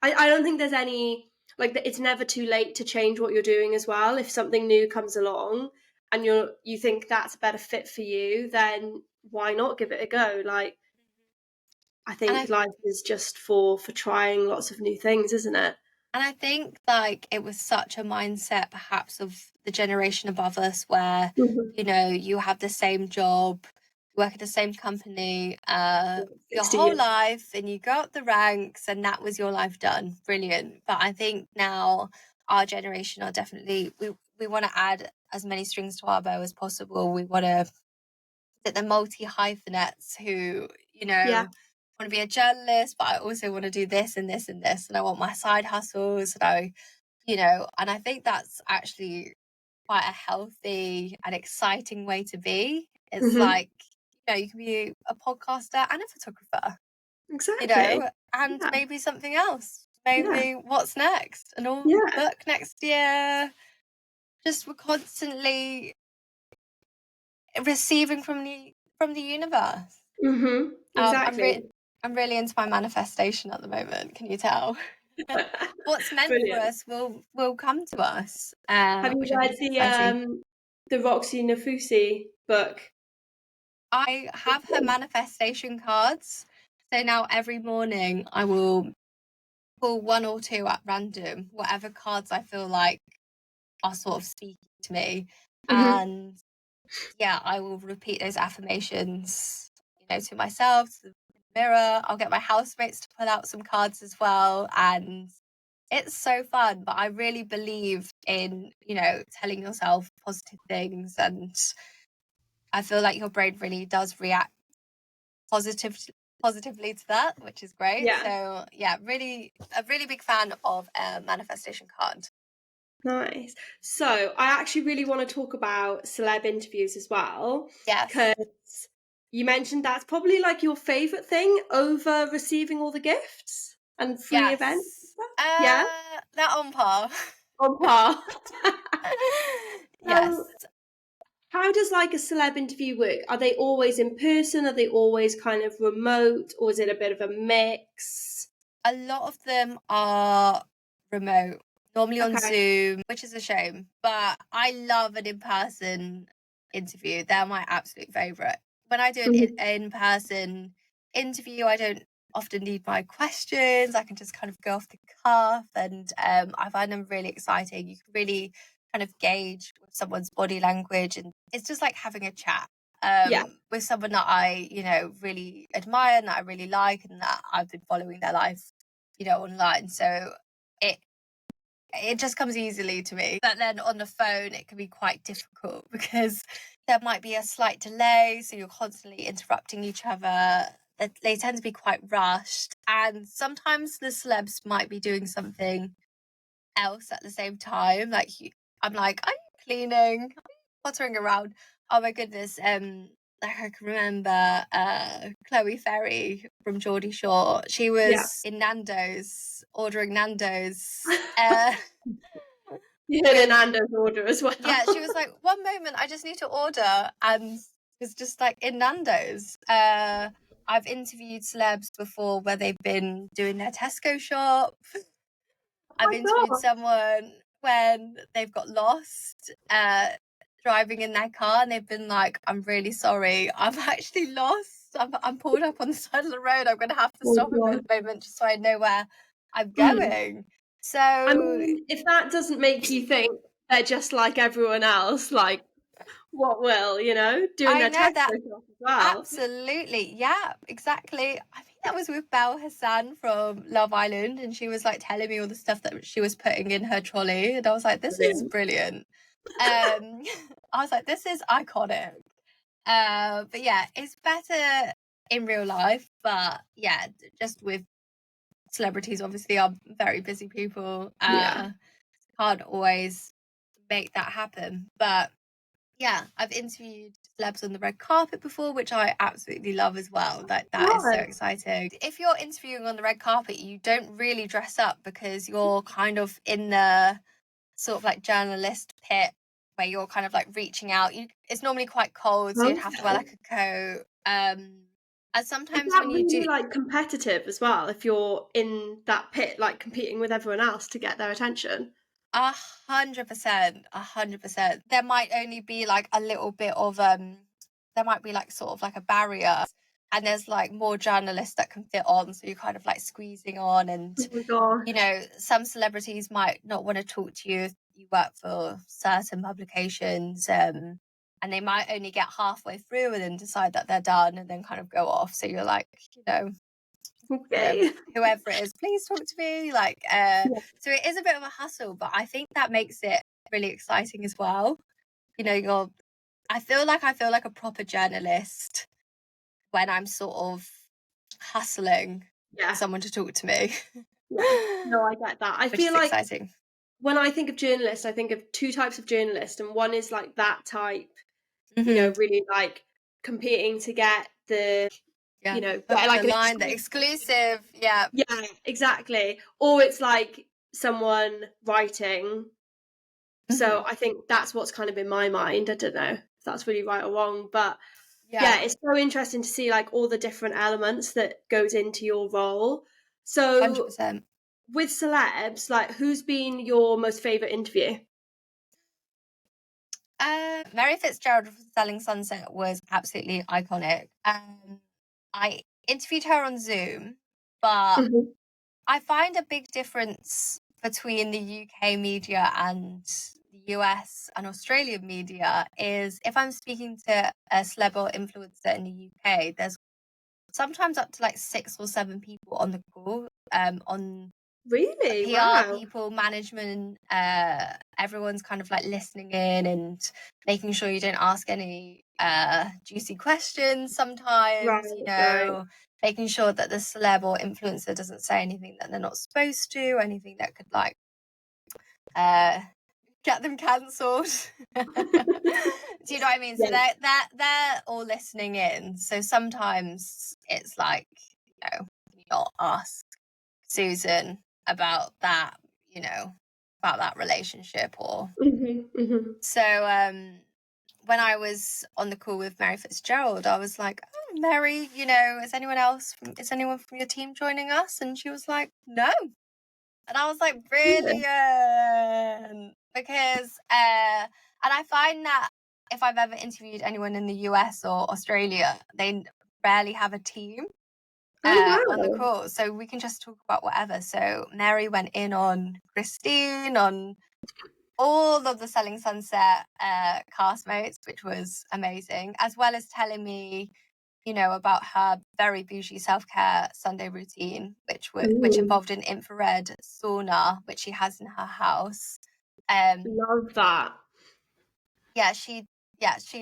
I don't think there's any. like that it's never too late to change what you're doing as well. If something new comes along and you think that's a better fit for you, then why not give it a go? Like, I And think I life is just for trying lots of new things, isn't it? And I think like it was such a mindset perhaps of the generation above us where, Mhm. you have the same job, you work at the same company, your 60 whole years. life, and you go up the ranks and that was your life done. Brilliant. But I think now our generation are definitely we want to add as many strings to our bow as possible. We want to that the multi hyphenates who, Yeah. want to be a journalist, but I also want to do this and this and this, and I want my side hustles, and and I think that's actually quite a healthy and exciting way to be. It's Hmm. like, you can be a podcaster and a photographer, Exactly. and Yeah. maybe something else. Yeah. Maybe what's next? An author Yeah. book next year. Just we're constantly receiving from the universe. I'm Exactly. I'm really into my manifestation at the moment. Can you tell? What's meant for Brilliant. us will come to us, Have you which I read think is exciting. the Roxy Nafusi book? I have her manifestation cards, so now every morning I will pull one or two at random, whatever cards I feel like are sort of speaking to me, Hmm. and yeah, I will repeat those affirmations, to myself, to the mirror. I'll get my housemates to pull out some cards as well. And it's so fun. But I really believe in, telling yourself positive things. And I feel like your brain really does react positive, positively to that, which is great. Yeah. So yeah, really a really big fan of a manifestation card. Nice. So I actually really want to talk about celeb interviews as well, Yes. because you mentioned that's probably like your favorite thing over receiving all the gifts and free events. Yes. Yeah, That on par. on par. Yes. So how does like a celeb interview work? Are they always in person? Are they always kind of remote, or is it a bit of a mix? A lot of them are remote, normally on Okay. Zoom, which is a shame. But I love an in-person interview. They're my absolute favorite. When I do an Mhm. in-person interview, I don't often need my questions. I can just kind of go off the cuff, and I find them really exciting. You can really kind of gauge someone's body language, and it's just like having a chat Yeah. with someone that I, really admire and that I really like and that I've been following their life, online. So it it just comes easily to me. But then on the phone it can be quite difficult because there might be a slight delay, so you're constantly interrupting each other. They tend to be quite rushed, and sometimes the celebs might be doing something else at the same time. I'm like, are you cleaning? Are you pottering around? Oh my goodness. Like I can remember Chloe Ferry from Geordie Shore. She Yeah. was in Nando's, ordering Nando's. You hit an With Nando's order as well. Yeah, she was like, one moment, I just need to order, and was just like in Nando's. I've interviewed celebs before where they've been doing their Tesco shop. Oh I've my interviewed god. someone when they've got lost driving in their car, and they've been like, I'm really sorry, I'm actually lost. I'm pulled up on the side of the road. I'm going to have to Oh stop a god. moment just so I know where I'm Mm. going. I So mean, if that doesn't make you think they're just like everyone else, like what will, doing I their know Tesco that. shop as well. Absolutely. Yeah, exactly. I think that was with Belle Hassan from Love Island, and she was like telling me all the stuff that she was putting in her trolley, and I was like, this is Brilliant. brilliant. I was like, this is iconic. But yeah, it's better in real life, but yeah, just with celebrities obviously are very busy people. Yeah. Can't always make that happen. But yeah, I've interviewed celebs on the red carpet before, which I absolutely love as well. That is so Right. exciting. If you're interviewing on the red carpet, you don't really dress up because you're kind of in the sort of like journalist pit where you're kind of like reaching out. It's normally quite cold, so you'd have to wear Okay. like a coat. And Is sometimes that when you really do like competitive as well if you're in that pit, like competing with everyone else to get their attention? 100%, 100%. There might only be like a little bit of there might be like sort of like a barrier, and there's like more journalists that can fit on, so you're kind of like squeezing on, and Oh my gosh. some celebrities might not want to talk to you if you work for certain publications, and they might only get halfway through and then decide that they're done and then kind of go off. So you're like, Okay. whoever it is, please talk to me. Like, Yeah. so it is a bit of a hustle, but I think that makes it really exciting as well. I feel like a proper journalist when I'm sort of hustling for Yeah. someone to talk to me. Yeah. No, I get that. I Which feel is like exciting. when I think of journalists, I think of two types of journalists, and one is like that type, Mm-hmm. really like competing to get the, Yeah, hook get of like the an line, the exclusive. exclusive. Yeah. Yeah, exactly. Or it's like someone writing. Mm-hmm. So I think that's what's kind of in my mind. I don't know if that's really right or wrong, but Yeah, yeah, it's so interesting to see like all the different elements that goes into your role. So 100%. with celebs, like who's been your most favorite interview? Mary Fitzgerald from Selling Sunset was absolutely iconic. I interviewed her on Zoom, but Mhm. I find a big difference between the UK media and the US and Australian media is if I'm speaking to a celeb or influencer in the UK, there's sometimes up to like 6 or 7 people on the call, on Really? PR Wow. people, management, everyone's kind of like listening in and making sure you don't ask any juicy questions Right, sometimes, right. making sure that the celeb or influencer doesn't say anything that they're not supposed to, anything that could like uh get them cancelled. Do you know what I mean? So Yeah. they're all listening in. So sometimes it's like, can you not ask Susan about that, about that relationship or Mhm, mhm. so when I was on the call with Mary Fitzgerald, I was like, "Oh, Mary, is anyone from your team joining us?" And she was like, "No." And I was like, Yeah. "Brilliant." Because and I find that if I've ever interviewed anyone in the US or Australia, they rarely have a team Oh, on the wow. call, so we can just talk about whatever. So Mary went in on Christine, on all of the Selling Sunset castmates, which was amazing, as well as telling me, about her very bougie self-care Sunday routine, which Ooh, involved an infrared sauna, which she has in her house. Um, love that. yeah, she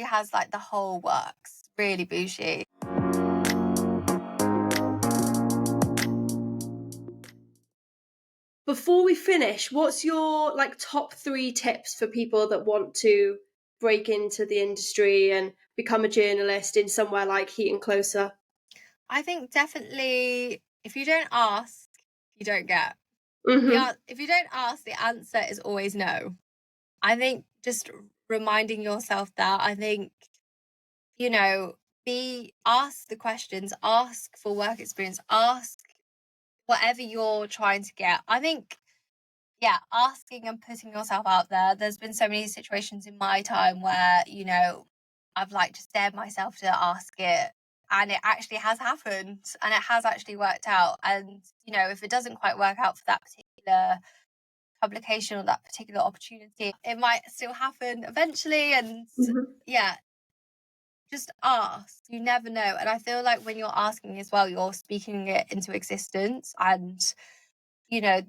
has like the whole works, really bougie. Before we finish, what's your like top 3 tips for people that want to break into the industry and become a journalist in somewhere like Heat and Closer? I think definitely if you don't ask, you don't get. Mhm. If you don't ask, the answer is always no. I think just reminding yourself that, I think, ask the questions, ask for work experience, ask whatever you're trying to get. I think, yeah, asking and putting yourself out there. There's been so many situations in my time where, I've like just dared myself to ask it, and it actually has happened and it has actually worked out. And, if it doesn't quite work out for that particular publication or that particular opportunity, it might still happen eventually. And Mhm. yeah, just ask. You never know. And I feel like when you're asking as well, you're speaking it into existence. And, you know,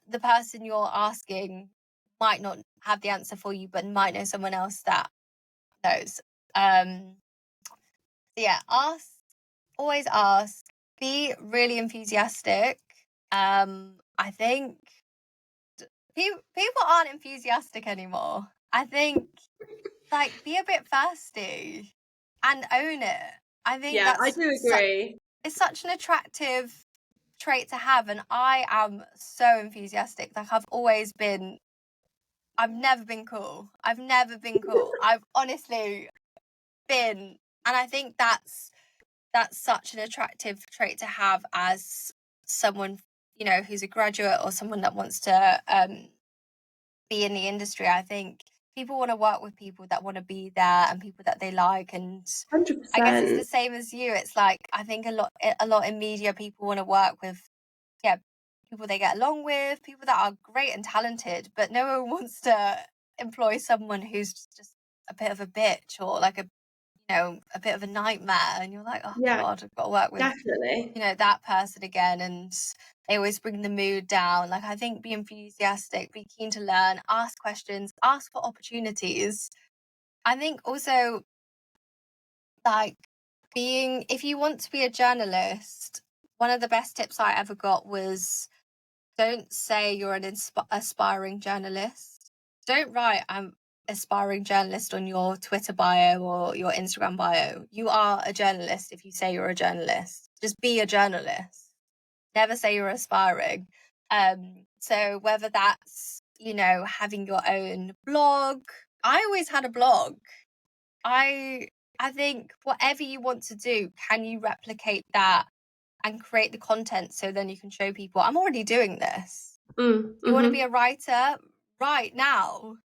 the person you're asking might not have the answer for you, but might know someone else that knows. Yeah, ask, always ask, be really enthusiastic. I think people aren't enthusiastic anymore. I think like be a bit thirsty and own it. I think Yeah, I do agree. it's such an attractive trait to have, and I am so enthusiastic. Like I've never been cool. I've never been cool. I've honestly been, and I think that's that's such an attractive trait to have as someone, you know, who's a graduate or someone that wants to be in the industry. I think people want to work with people that want to be there and people that they like. And I guess it's the 100%. same as you. It's like, I think a lot in media, people want to work with, yeah, people they get along with, people that are great and talented, but no one wants to employ someone who's just a bit of a bitch or like a, you know, a bit of a nightmare. And you're like, oh Yeah, God, I've got to work with, definitely. you know, that person again. And they always bring the mood down. Like, I think be enthusiastic, be keen to learn, ask questions, ask for opportunities. I think also, like, if you want to be a journalist, one of the best tips I ever got was, don't say you're an aspiring journalist. Don't write I'm aspiring journalist on your Twitter bio or your Instagram bio. You are a journalist if you say you're a journalist. Just be a journalist. Never say you're aspiring. So whether that's, you know, having your own blog. I always had a blog. I think whatever you want to do, can you replicate that and create the content so then you can show people, I'm already doing this. You want to be a writer? Write now.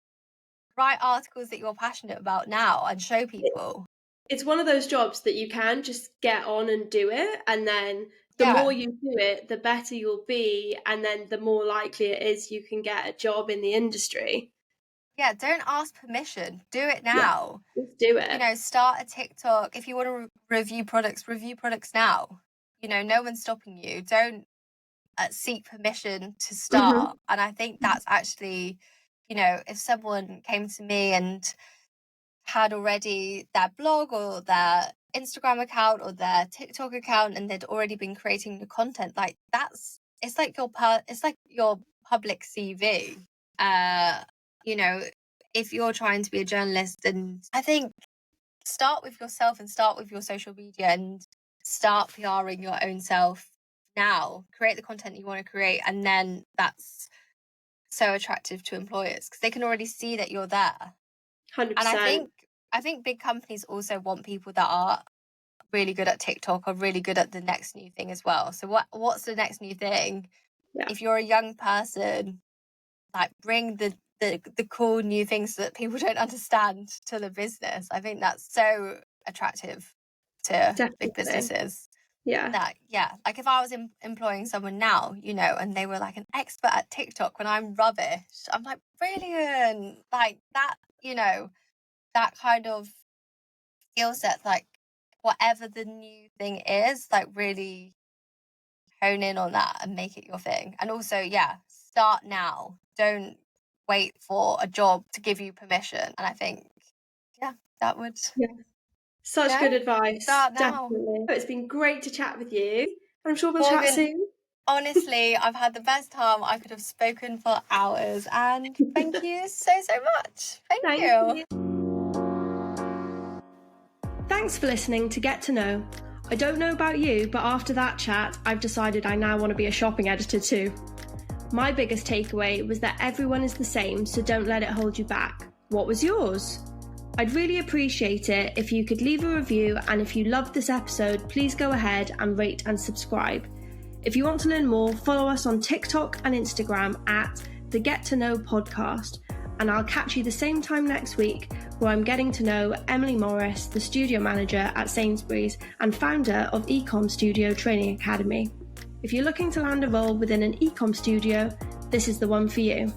Write articles that you're passionate about now and show people. It's one of those jobs that you can just get on and do it, and then the Yeah. more you do it, the better you'll be, and then the more likely it is you can get a job in the industry. Yeah, don't ask permission. Do it Yeah, now. just do it. You know, start a TikTok. If you want to review products now. You know, no one's stopping you. Don't seek permission to start. And I think that's actually, you know, if someone came to me and had already their blog or their Instagram account or their TikTok account and they'd already been creating the content, like it's like your public CV. You know, if you're trying to be a journalist, and I think start with yourself and start with your social media and start PRing your own self now. Create the content you want to create, and then that's so attractive to employers because they can already see that you're there. 100%. And I think big companies also want people that are really good at TikTok or really good at the next new thing as well. So what's the next new thing? Yeah. If you're a young person, like bring the cool new things that people don't understand to the business. I think that's so attractive to Definitely. big businesses. Yeah. That, yeah, like if I was employing someone now, you know, and they were like an expert at TikTok when I'm rubbish, I'm like, brilliant. Like that, you know, that kind of skill set, like whatever the new thing is, like really hone in on that and make it your thing. And also, yeah, start now. Don't wait for a job to give you permission. And I think, yeah, that would. Yeah. Such good advice. Start now. Definitely. It's been great to chat with you. I'm sure we'll Morgan, chat soon. Honestly, I've had the best time. I could have spoken for hours. And thank you so much. Thank you. Thanks for listening to Get to Know. I don't know about you, but after that chat, I've decided I now want to be a shopping editor too. My biggest takeaway was that everyone is the same, so don't let it hold you back. What was yours? I'd really appreciate it if you could leave a review, and if you loved this episode, please go ahead and rate and subscribe. If you want to learn more, follow us on TikTok and Instagram at the Get to Know Podcast, and I'll catch you the same time next week where I'm getting to know Emily Morris, the studio manager at Sainsbury's and founder of Ecom Studio Training Academy. If you're looking to land a role within an ecom studio, this is the one for you.